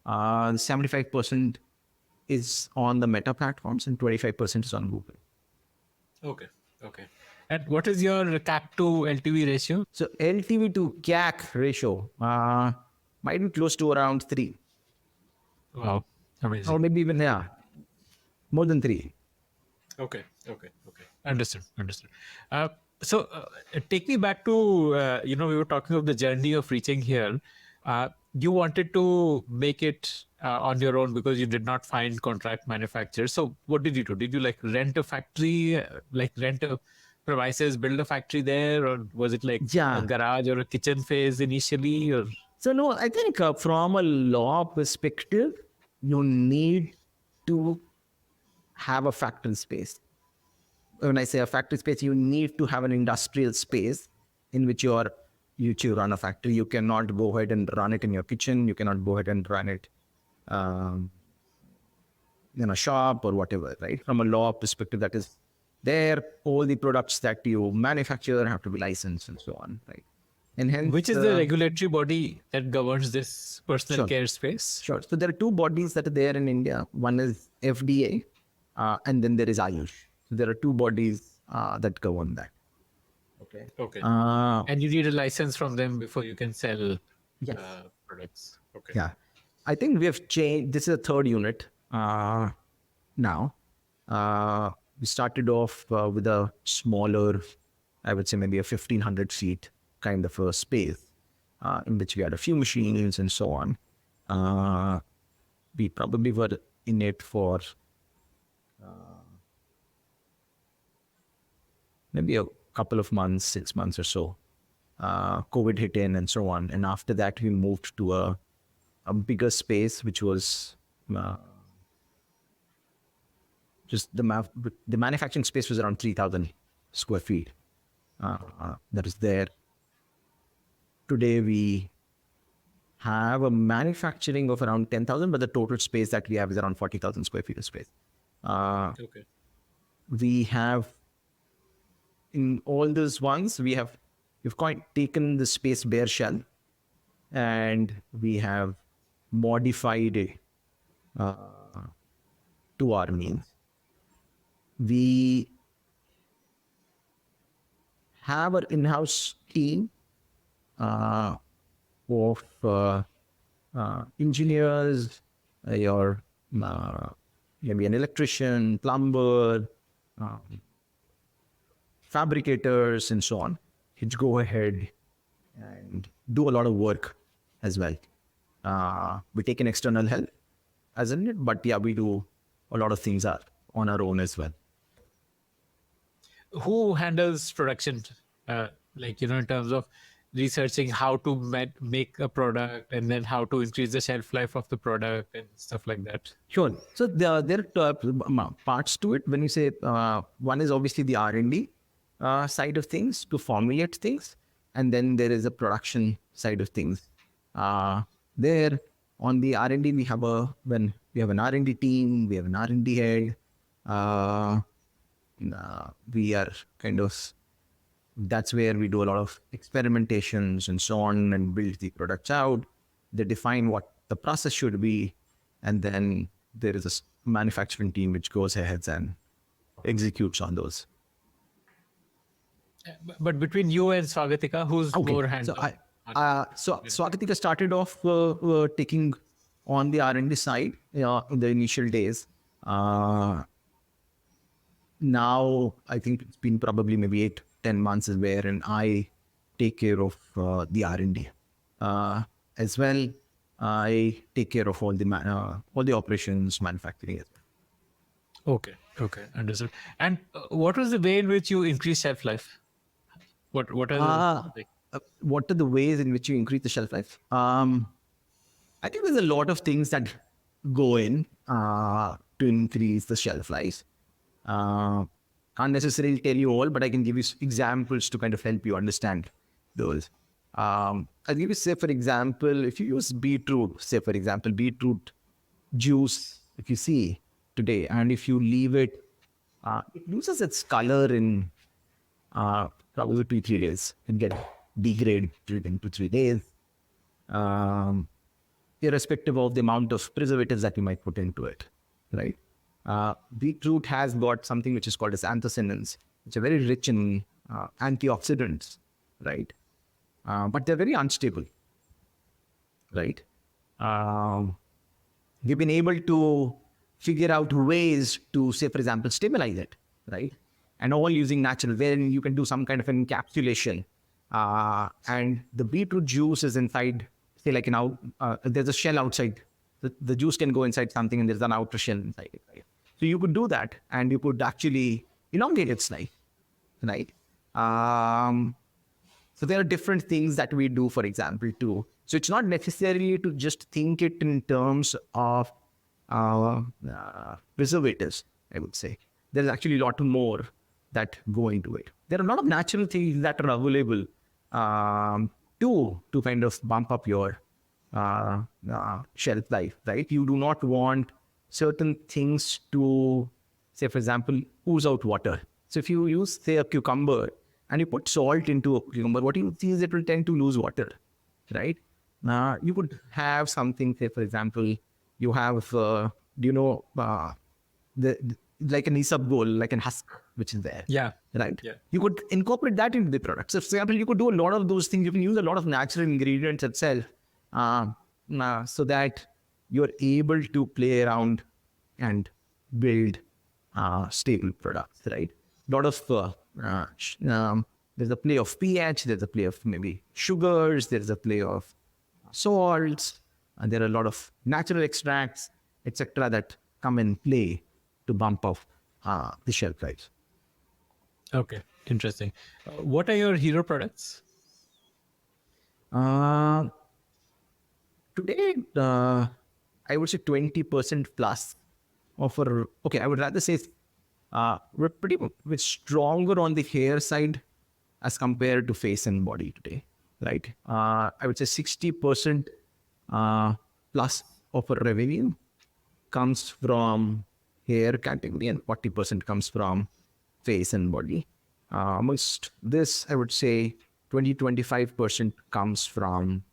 75% is on the Meta platforms and 25% is on Google. Okay. Okay. And what is your CAC to LTV ratio? So LTV to CAC ratio might be close to around 3, Wow. or Amazing. maybe even, yeah, more than 3. Okay. Okay. Okay. Understood. Understood. So take me back to, we were talking of the journey of reaching here. You wanted to make it on your own because you did not find contract manufacturers. So what did you do? Did you like rent a factory, like rent a premises, build a factory there, or was it like a Yeah. garage or a kitchen phase initially? Or So no, I think from a law perspective, you need to have a factory space. When I say a factory space, you need to have an industrial space in which you run a factory. You cannot go ahead and run it in your kitchen. You cannot go ahead and run it um, in a shop or whatever, right? From a law perspective, that is there. All the products that you manufacture have to be licensed and so on, right? And which hence, is the regulatory body that governs this personal sure. care space? Sure. So there are two bodies that are there in India. One is FDA, and then there is Ayush. So there are two bodies that govern that. Okay. Okay. Uh, And you need a license from them before you can sell yes. products. Okay. Yeah. I think we have changed. This is a third unit now. We started off with a smaller, I would say maybe a 1,500 seat kind of a space in which we had a few machines and so on. We probably were in it for maybe a couple of months, 6 months or so. COVID hit in and so on. And after that, we moved to a bigger space, which was just the manufacturing space was around 3,000 square feet. That is there. Today, we have a manufacturing of around 10,000, but the total space that we have is around 40,000 square feet of space. Okay. We have in all those ones, we've quite taken the space bare shell and we have modified it to our means. We have an in-house team of engineers, your maybe an electrician, plumber, fabricators, and so on, which go ahead and do a lot of work as well. We take an external help, as in it, but yeah, we do a lot of things are on our own as well. Who handles production? In terms of researching how to make a product and then how to increase the shelf life of the product and stuff like that. Sure. So there are parts to it. When you say one is obviously the R&D side of things to formulate things, and then there is a production side of things. There on the R&D, we have an R&D team, we have an R&D head. We are kind of, that's where we do a lot of experimentations and so on and build the products out. They define what the process should be. And then there is a manufacturing team which goes ahead and executes on those. But between you and Swagatika, who's more hands-on? So Swagatika started off taking on the R&D side in the initial days. Now I think it's been probably maybe 8-10 months is wherein I take care of the R&D as well. I take care of all the operations, manufacturing as well. Okay, understood. And what was the way in which you increase shelf life? What are what are the ways in which you increase the shelf life? I think there's a lot of things that go in to increase the shelf life. Can't necessarily tell you all, but I can give you examples to kind of help you understand those. I'll give you, say, for example, if you use beetroot, say, for example, beetroot juice, if you see today, and if you leave it, it loses its color in probably 2-3 days. It get degraded in 2-3 days. um, irrespective of the amount of preservatives that you might put into it, right? Beetroot has got something which is called as anthocyanins, which are very rich in antioxidants, right? But they're very unstable, right? Um, we've been able to figure out ways to, say, for example, stabilize it, right? And all using natural, wherein you can do some kind of encapsulation. And the beetroot juice is inside, say, like there's a shell outside. The juice can go inside something, and there's an outer shell inside it, right? So you could do that, and you could actually elongate its life, right? So there are different things that we do, for example, too. So it's not necessarily to just think it in terms of preservatives, I would say. There's actually a lot more that go into it. There are a lot of natural things that are available to kind of bump up your shelf life, right? You do not want certain things to, say, for example, ooze out water. So if you use, say, a cucumber and you put salt into a cucumber, what you see is it will tend to lose water, right? You could have something, say, for example, you have, the like an isabgol, like an husk, which is there. Yeah. Right. Yeah. You could incorporate that into the product. So, for example, you could do a lot of those things. You can use a lot of natural ingredients itself, so that you're able to play around and build stable products. Right. A lot of there's a play of pH. There's a play of maybe sugars. There's a play of salts, and there are a lot of natural extracts, etc., that come in play to bump up the shelf life. Okay. Interesting. What are your hero products? Uh, Today, I would say 20% plus offer. Okay, I would rather say we're pretty much stronger on the hair side as compared to face and body today, right? I would say 60% plus of our revenue comes from hair category and 40% comes from face and body. Amongst this, I would say 20-25% comes from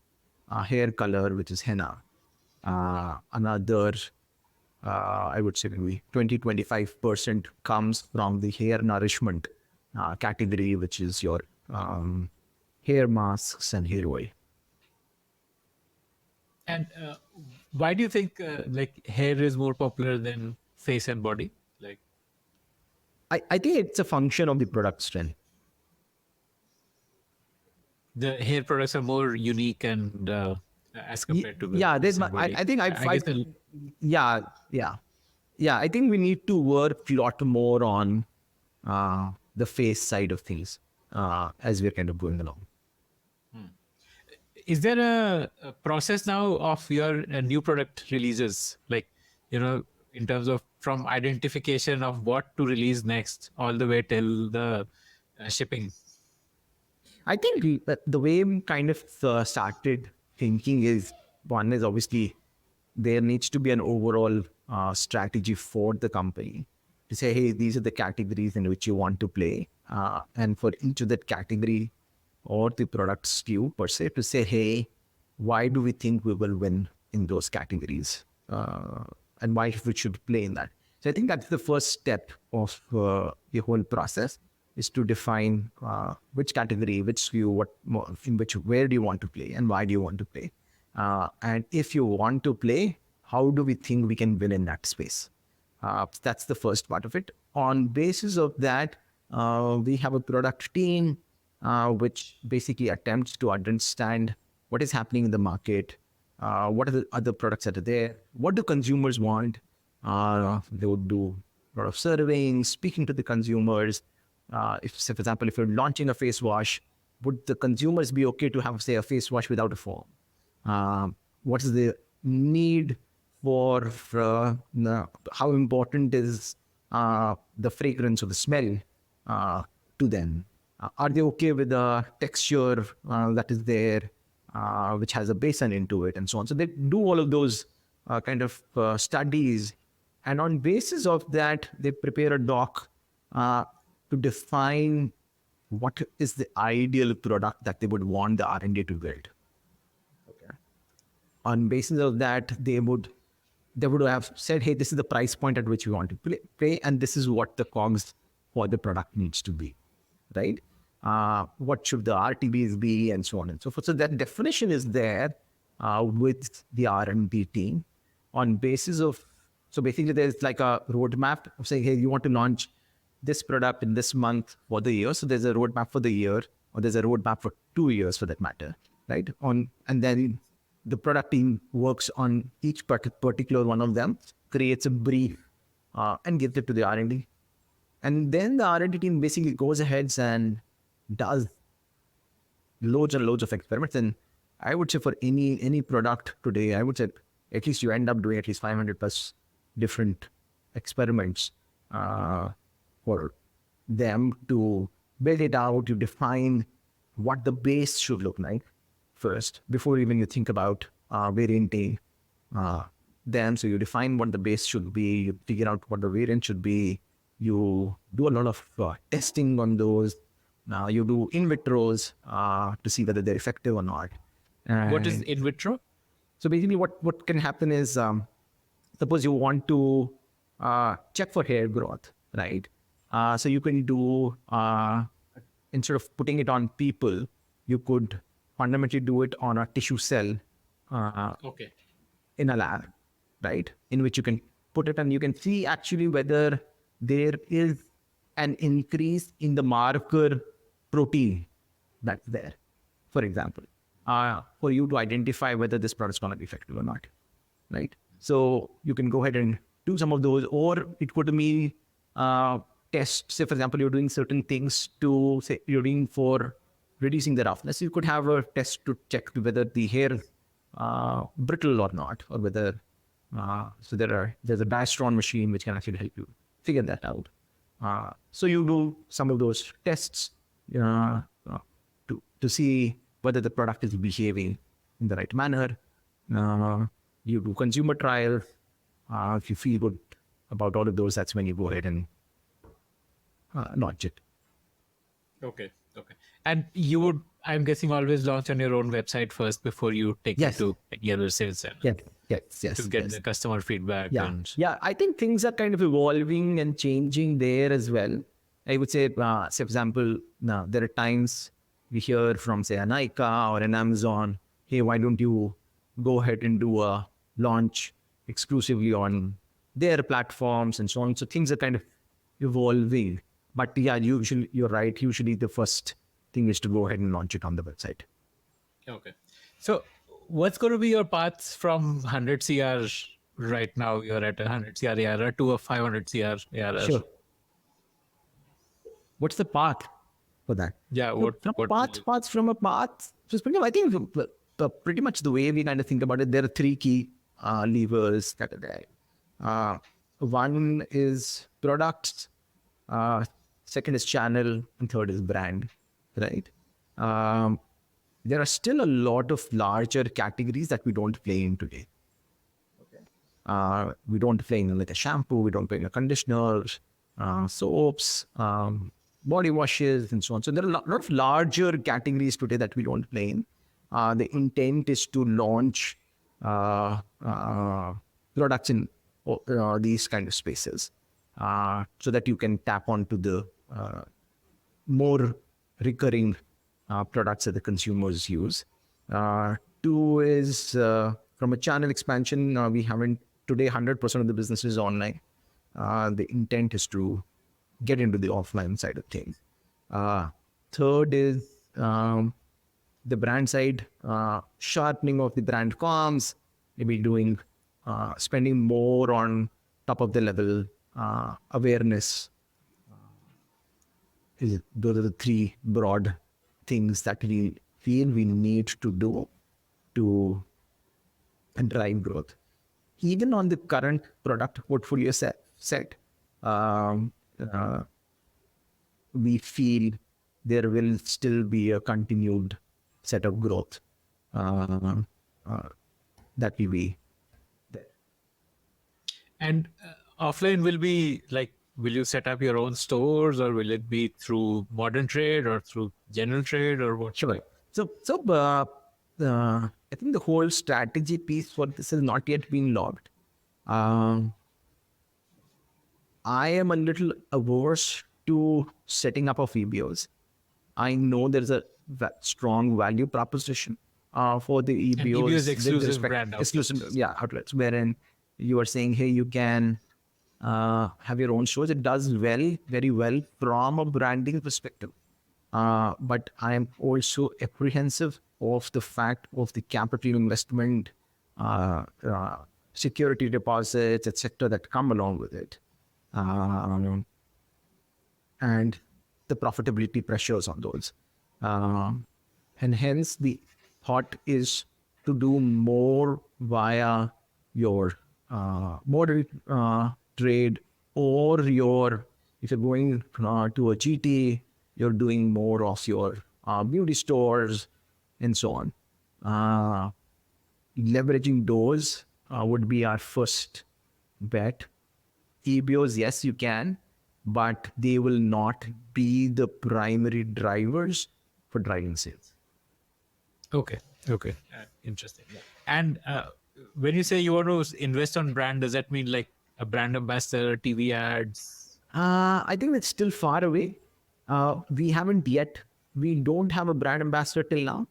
hair color, which is henna. Another, I would say maybe 20-25% comes from the hair nourishment category, which is your hair masks and hair oil. And why do you think like hair is more popular than face and body? Like I think it's a function of the product strength. the hair products are more unique and as compared to the Yeah, face and body. I think I guess yeah, yeah, yeah. I think we need to work a lot more on the face side of things as we're kind of going along. is there a process now of your new product releases, like in terms of from identification of what to release next all the way till the shipping? I think the way we kind of started thinking is, one is obviously there needs to be an overall strategy for the company to say, hey, these are the categories in which you want to play. And for each of that category or the product SKU per se, to say, hey, why do we think we will win in those categories? And why we should play in that. So I think that's the first step of the whole process, is to define which category, which SKU, where do you want to play and why do you want to play? And if you want to play, how do we think we can win in that space? That's the first part of it. On basis of that, we have a product team which basically attempts to understand what is happening in the market, what are the other products that are there, what do consumers want. They would do a lot of surveying, speaking to the consumers. If, say, for example, if you're launching a face wash, would the consumers be okay to have, say, a face wash without a foam? What is the need for how important is the fragrance or the smell to them? Are they okay with the texture that is there, which has a basin into it, and so on? So they do all of those kind of studies, and on basis of that, they prepare a doc to define what is the ideal product that they would want the R&D to build. Okay. On basis of that, they would have said, hey, this is the price point at which we want to pay, and this is what the COGS for the product needs to be, right? What should the RTBs be, and so on and so forth. So that definition is there with the R&D team on basis of, so basically there's like a roadmap of saying, hey, you want to launch this product in this month for the year. So there's a roadmap for the year, or there's a roadmap for 2 years for that matter, right? And then the product team works on each particular one of them, creates a brief, and gives it to the R&D. And then the R&D team basically goes ahead and does loads and loads of experiments. And I would say for any product today, I would say at least you end up doing at least 500 plus different experiments for them to build it out, to define what the base should look like first, before even you think about varianting them. So you define what the base should be, you figure out what the variant should be, you do a lot of testing on those. You do in vitros to see whether they're effective or not. What is in vitro? So basically what can happen is, suppose you want to check for hair growth, right? So you can do, instead of putting it on people, you could fundamentally do it on a tissue cell Okay. in a lab, right? In which you can put it and you can see actually whether there is an increase in the marker protein that's there, for example, for you to identify whether this product is going to be effective or not, right? So you can go ahead and do some of those, or it could be tests. Say, for example, you're doing certain things to, say, you're doing for reducing the roughness. You could have a test to check whether the hair is brittle or not, or whether, so there's a Bastron machine which can actually help you figure that out. So you do some of those tests to see whether the product is behaving in the right manner. You do consumer trials. If you feel good about all of those, that's when you go ahead and launch it. Okay. And you would, I'm guessing, always launch on your own website first before you take it to any other sales center. Yes. To get the customer feedback. Yeah. I think things are kind of evolving and changing there as well. I would say, for example, now there are times we hear from, say, an ICA or an Amazon, hey, why don't you go ahead and do a launch exclusively on their platforms and so on. So things are kind of evolving. But yeah, usually you're right. Usually the first thing is to go ahead and launch it on the website. Okay. So what's going to be your path from 100 CR right now? You're at 100 CR ARR to a 500 CR ARR. Sure. What's the path for that? Yeah. Paths from a path perspective, I think pretty much the way we kind of think about it, there are three key levers that are there. One is products, second is channel, and third is brand, right? There are still a lot of larger categories that we don't play in today. We don't play in like a shampoo, we don't play in a conditioner, soaps, body washes, and so on. So there are a lot of larger categories today that we don't play in. The intent is to launch products in these kind of spaces so that you can tap onto the more recurring products that the consumers use. Two is from a channel expansion. We haven't today 100% of the business is online. The intent is to get into the offline side of things. Third is the brand side, sharpening of the brand comms, maybe doing spending more on top of the level awareness. Those are the three broad things that we feel we need to do to drive growth. Even on the current product portfolio set, we feel there will still be a continued set of growth that will be there. And offline will be like, will you set up your own stores, or will it be through modern trade or through general trade, or what? Sure. So I think the whole strategy piece for this has not yet been logged. Um, I am a little averse to setting up of EBOs. I know there's a strong value proposition for the And EBO is EBOs with exclusive respect brand exclusive, outlets. yeah, outlets, wherein you are saying, hey, you can have your own stores. It does very well from a branding perspective. But I am also apprehensive of the fact of the capital investment, security deposits, etc., that come along with it. Um, and the profitability pressures on those. And hence the thought is to do more via your model trade, or your, if you're going to a GT, you're doing more of your beauty stores and so on. Leveraging those would be our first bet. EBOs, yes, you can, but they will not be the primary drivers for driving sales. Okay. Okay. Interesting. And when you say you want to invest on brand, does that mean like a brand ambassador, TV ads? I think it's still far away. We haven't yet. We don't have a brand ambassador till now.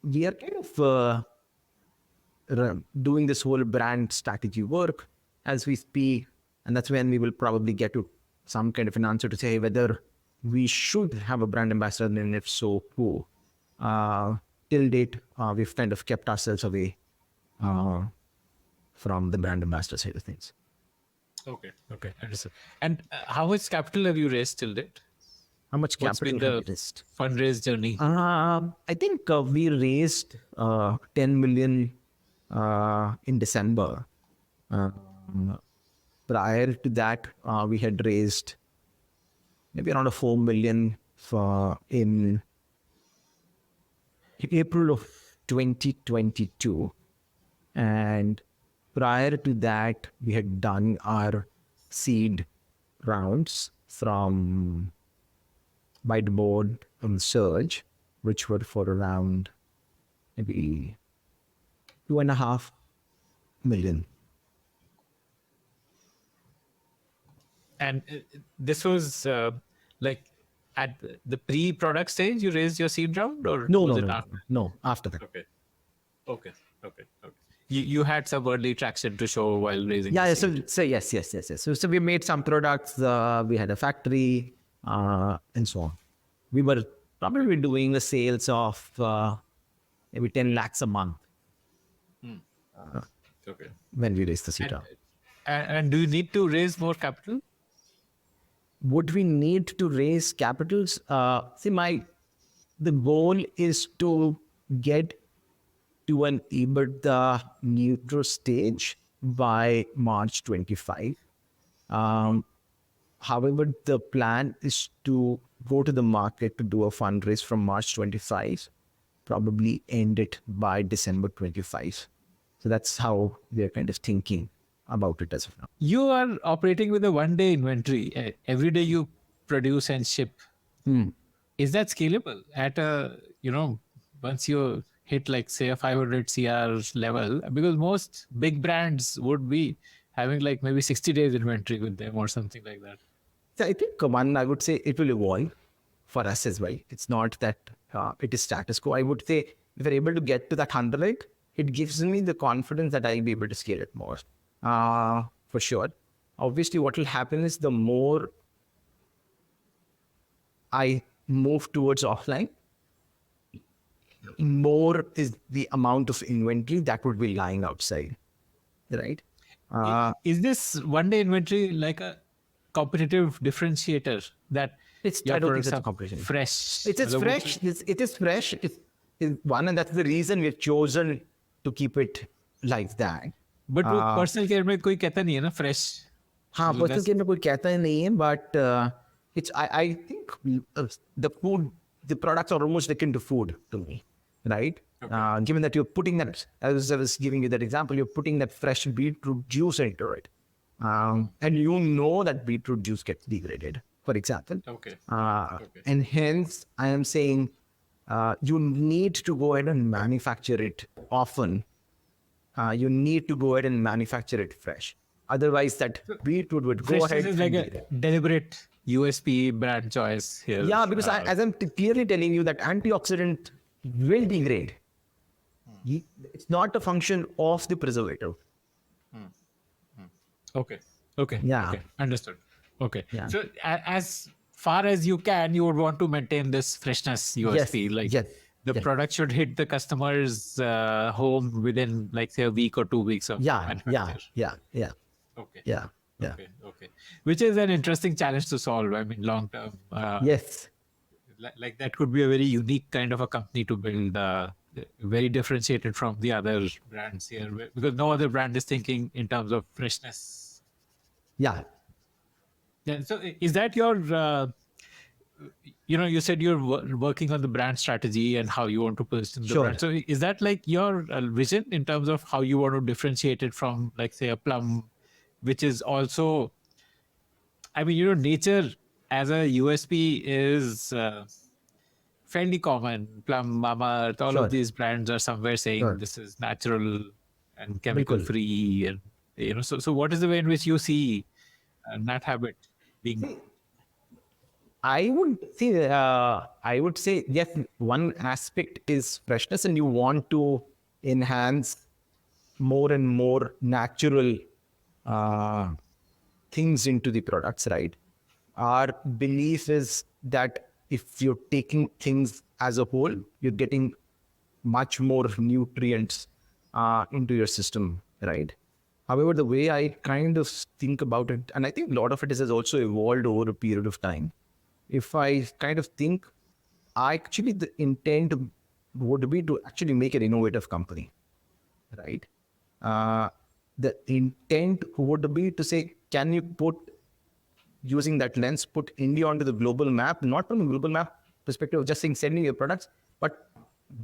We are kind of doing this whole brand strategy work as we speak, and that's when we will probably get to some kind of an answer to say whether we should have a brand ambassador, and if so, who. Till date, we've kind of kept ourselves away from the brand ambassador side of things. Okay. Okay. Understood. And how much capital have you raised till date? How much What's capital been have the we raised? fundraise journey? I think we raised 10 million in December. Prior to that, we had raised maybe around a 4 million in April of 2022. And prior to that, we had done our seed rounds from Byteboard and Surge, which were for around maybe 2.5 million. And this was like at the pre-product stage, you raised your seed round, or was it after? No, after that. Okay. Okay. Okay. Okay. You had some early traction to show while raising. Yeah, the so, seed. so yes. So we made some products, we had a factory, and so on. We were probably doing the sales of maybe 10 lakhs a month Okay. when we raised the seed round. And do you need to raise more capital? Would we need to raise capitals? The goal is to get to an EBITDA neutral stage by March 25. However, the plan is to go to the market to do a fundraise from March 25, probably end it by December 25. So that's how we are kind of thinking about it as of now. You are operating with a one-day inventory. Every day you produce and ship. Is that scalable at a, once you hit like say a 500 CR level? Because most big brands would be having like maybe 60 days inventory with them or something like that. So I think one, I would say it will evolve for us as well. It's not that it is status quo. I would say if we're able to get to that 100, it gives me the confidence that I'll be able to scale it more. For sure. Obviously, what will happen is the more I move towards offline, more is the amount of inventory that would be lying outside, right? Is this one-day inventory like a competitive differentiator that I don't think it's a competition. fresh? It is fresh. It is fresh. It's one, and that's the reason we've chosen to keep it like that. But वो personal care में कोई कहता नहीं है ना fresh. हाँ, personal care में कोई कहता ही नहीं है, but I think the products are almost akin to food to me, right? Given that you're putting that, as I was giving you that example, you're putting that fresh beetroot juice into it, and you know that beetroot juice gets degraded, for example. Okay. And hence I am saying You need to go ahead and manufacture it often. You need to go ahead and manufacture it fresh. Otherwise, that beetroot would go Freshness ahead is like and a degrade. deliberate USP brand choice here. Yeah, because as I'm clearly telling you that antioxidant will degrade. It's not a function of the preservative. Okay. Okay. Yeah, Okay. Understood. Okay. yeah. So as far as you can, you would want to maintain this freshness Yes, USP. Like yes, the yes. product should hit the customer's home within, like, say, a week or 2 weeks of Yeah, yeah, manufacture. yeah, yeah, Okay. yeah, yeah. Okay. Okay. Which is an interesting challenge to solve. I mean, long term. Yes, Like that could be a very unique kind of a company to build, very differentiated from the other brands here, because no other brand is thinking in terms of freshness. yeah, Yeah. So is that your, you said you're working on the brand strategy and how you want to position the sure. brand. So is that like your vision in terms of how you want to differentiate it from, like, say, a Plum, which is also, I mean, nature as a USP is fairly common. Plum, Mama, all of Sure, these brands are somewhere saying sure. this is natural and chemical Bilkul. free, and So what is the way in which you see Nat Habit being? See, I would say, yes, one aspect is freshness, and you want to enhance more and more natural uh, things into the products, right? Our belief is that if you're taking things as a whole, you're getting much more nutrients into your system, right? However, the way I kind of think about it, and I think a lot of it has also evolved over a period of time. If I kind of think, the intent would be to actually make an innovative company, right? Uh, the intent would be to say, can you put, using that lens, put India onto the global map, not from a global map perspective of just saying sending your products, but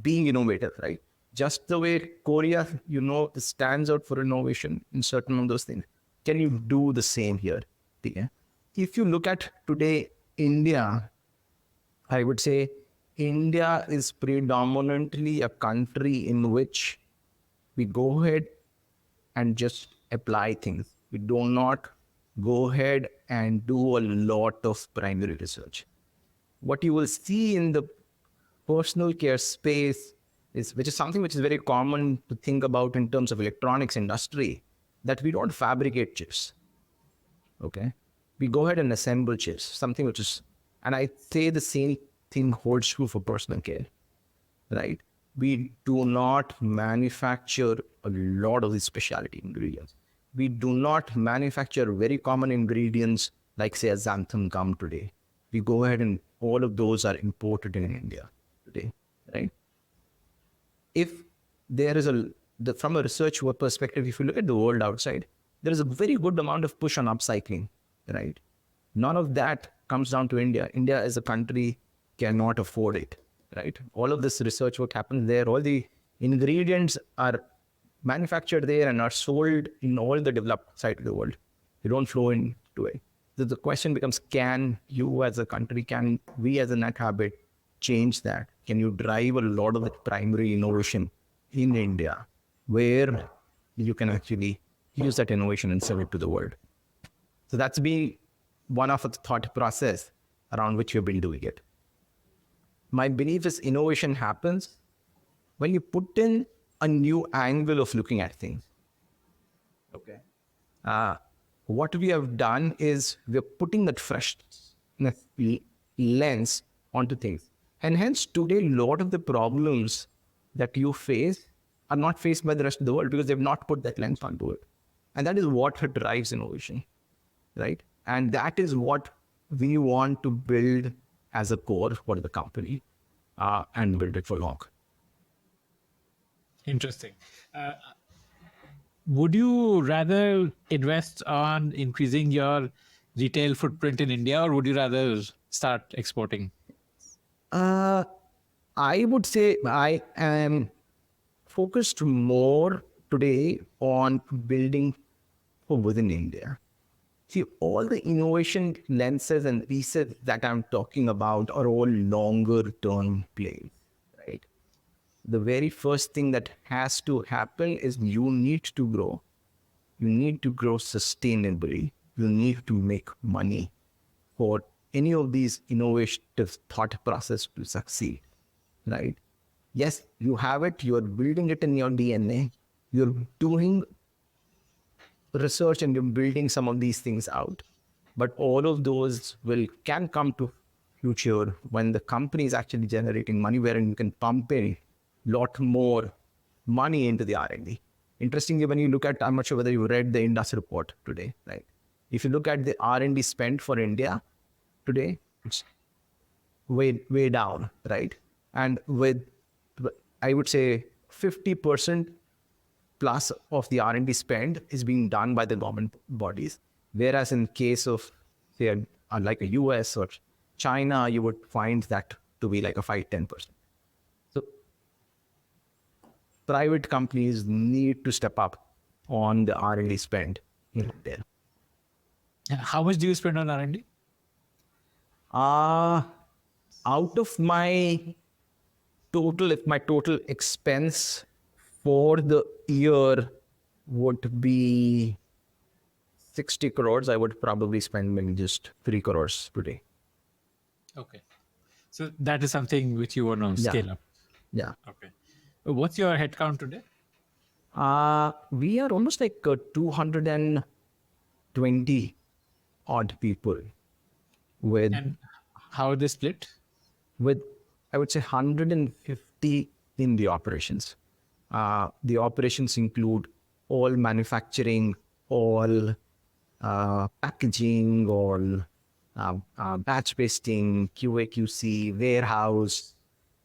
being innovative, right? Just the way Korea, stands out for innovation in certain of those things. Can you do the same here? Yeah. If you look at today, India, I would say India is predominantly a country in which we go ahead and just apply things. We do not go ahead and do a lot of primary research. What you will see in the personal care space is, which is something which is very common to think about in terms of electronics industry, that we don't fabricate chips. Okay. We go ahead and assemble chips, something which is, and I say the same thing holds true for personal care, right? We do not manufacture a lot of these specialty ingredients. We do not manufacture very common ingredients like, say, a xanthan gum today. We go ahead and all of those are imported in India today, right? If there is from a research work perspective, if you look at the world outside, there is a very good amount of push on upcycling, right? None of that comes down to India. India as a country cannot afford it, right? All of this research work happens there. All the ingredients are manufactured there and are sold in all the developed side of the world. They don't flow into it. So the question becomes, can you as a country, can we as a Nat Habit change that? Can you drive a lot of the primary innovation in India where you can actually use that innovation and sell it to the world? So that's been one of the thought process around which we've been doing it. My belief is innovation happens when you put in a new angle of looking at things. Okay. What we have done is we're putting that fresh lens onto things. And hence today, a lot of the problems that you face are not faced by the rest of the world because they've not put that lens onto it. And that is what drives innovation, right? And that is what we want to build as a core for the company and build it for long. Interesting. Would you rather invest on increasing your retail footprint in India, or would you rather start exporting? I would say I am focused more today on building for within India. See, all the innovation lenses and pieces that I'm talking about are all longer term plays. the very first thing that has to happen is you need to grow. You need to grow sustainably. You need to make money for any of these innovative thought process to succeed, right? Yes, you have it. You're building it in your DNA. You're doing research and you're building some of these things out. But all of those can come to future when the company is actually generating money, wherein you can pump in lot more money into the R&D. Interestingly, when you look at, I'm not sure whether you read the Indus report today, right? If you look at the R&D spend for India today, it's way down, right? And with, I would say, 50% plus of the R&D spend is being done by the government bodies. Whereas in case of, say, like a US or China, you would find that to be like a 5-10%. So private companies need to step up on the R&D spend there. How much do you spend on R&D? Out of my total, if my total expense for the year would be 60 crores, I would probably spend maybe just 3 crores today. Okay. So that is something which you want to Yeah. scale up. Yeah. Okay. What's your headcount today? We are almost like 220 odd people with And how are they split? with I would say 150 in the operations. The operations include all manufacturing, all packaging, all batch testing, QA, QC, warehouse,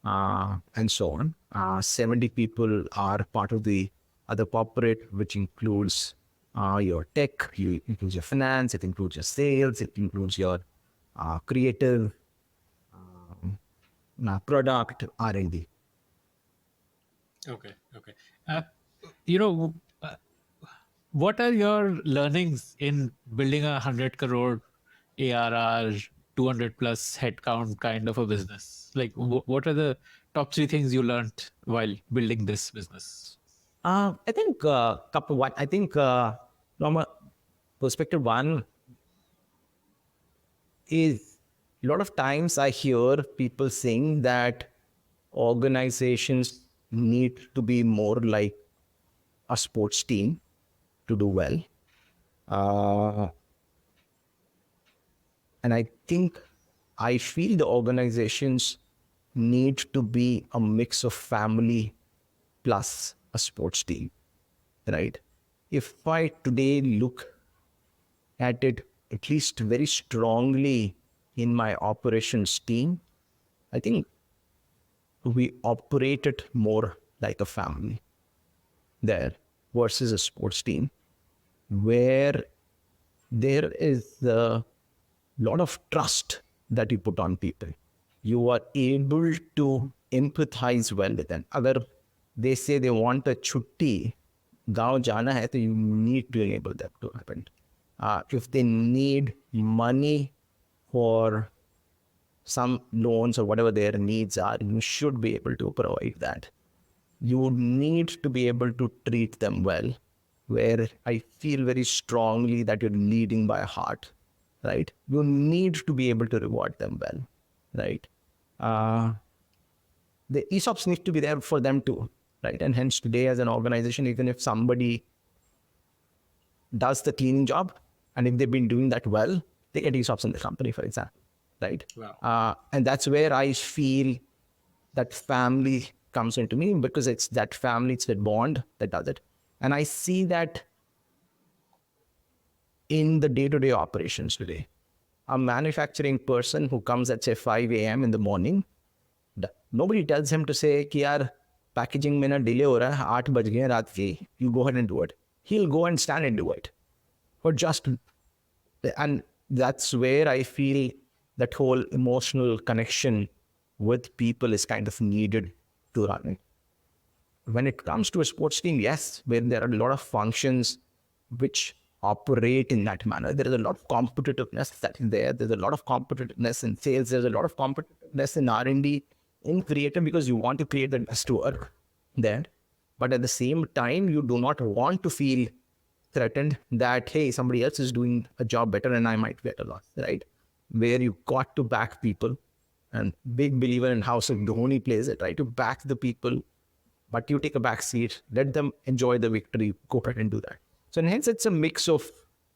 and so on. 70 people are part of the other corporate, which includes your tech, it includes your finance, it includes your sales, it includes your creative, product, R&D. Okay. Okay. Uh, you know, what are your learnings in building 100 crore ARR, 200 plus headcount kind of a business? Like, what are the top three things you learned while building this business? I think couple one. I think from a perspective one is a lot of times I hear people saying that organizations need to be more like a sports team to do well. Uh, and I feel the organizations need to be a mix of family plus a sports team, right? If I today look at it at least very strongly in my operations team, I think we operate it more like a family there versus a sports team where there is a lot of trust that you put on people. You are able to empathize well with them. Agar they say they want a chutti, gaon jana hai, to you need to enable that to happen. If they need money for some loans or whatever their needs are, you should be able to provide that. You need to be able to treat them well, where I feel very strongly that you're leading by heart, right? You need to be able to reward them well, right? The ESOPs need to be there for them too, right? And hence today as an organization, even if somebody does the cleaning job, and if they've been doing that well, they get ESOPs in the company, for example, right? Wow. And that's where I feel that family comes into me, because it's that family, it's that bond that does it. And I see that in the day-to-day operations today. A manufacturing person who comes at say 5 a.m. in the morning, nobody tells him to say कि यार packaging में ना delay हो रहा है, 8 बज गए हैं रात के, you go ahead and do it. He'll go and stand and do it. Or just, and that's where I feel that whole emotional connection with people is kind of needed to run it. When it comes to a sports team, yes, where there are a lot of functions which operate in that manner. There is a lot of competitiveness that is there. There's a lot of competitiveness in sales. There's a lot of competitiveness in R&D. in creative because you want to create the best work there. But at the same time, you do not want to feel threatened that, hey, somebody else is doing a job better and I might get a loss, right? Where you got to back people, and big believer in House of Dhoni plays it, right? To back the people, but you take a back seat, let them enjoy the victory, go ahead and do that. So and hence it's a mix of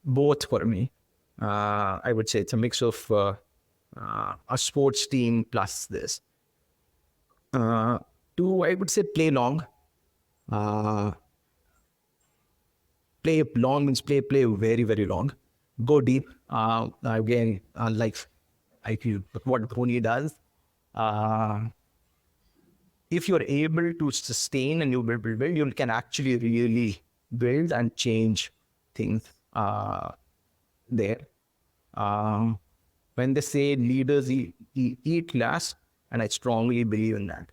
both for me. I would say it's a mix of a sports team plus this. Two, I would say play long. Uh, Play long means play very, very long. Go deep. Again, like what Dhoni does. Uh, if you're able to sustain and you build, you can actually really build and change things there. When they say leaders eat last, and I strongly believe in that.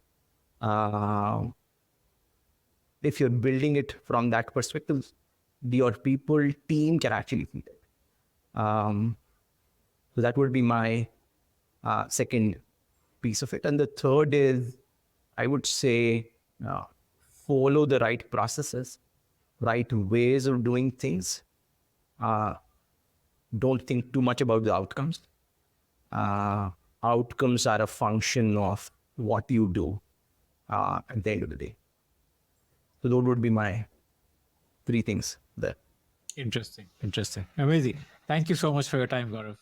If you're building it from that perspective, your people team can actually feed it. So that would be my second piece of it. And the third is, I would say, follow the right processes, right ways of doing things. Don't think too much about the outcomes. Outcomes are a function of what you do at the end of the day. So those would be my three things there. Interesting. Amazing. Thank you so much for your time, Gaurav.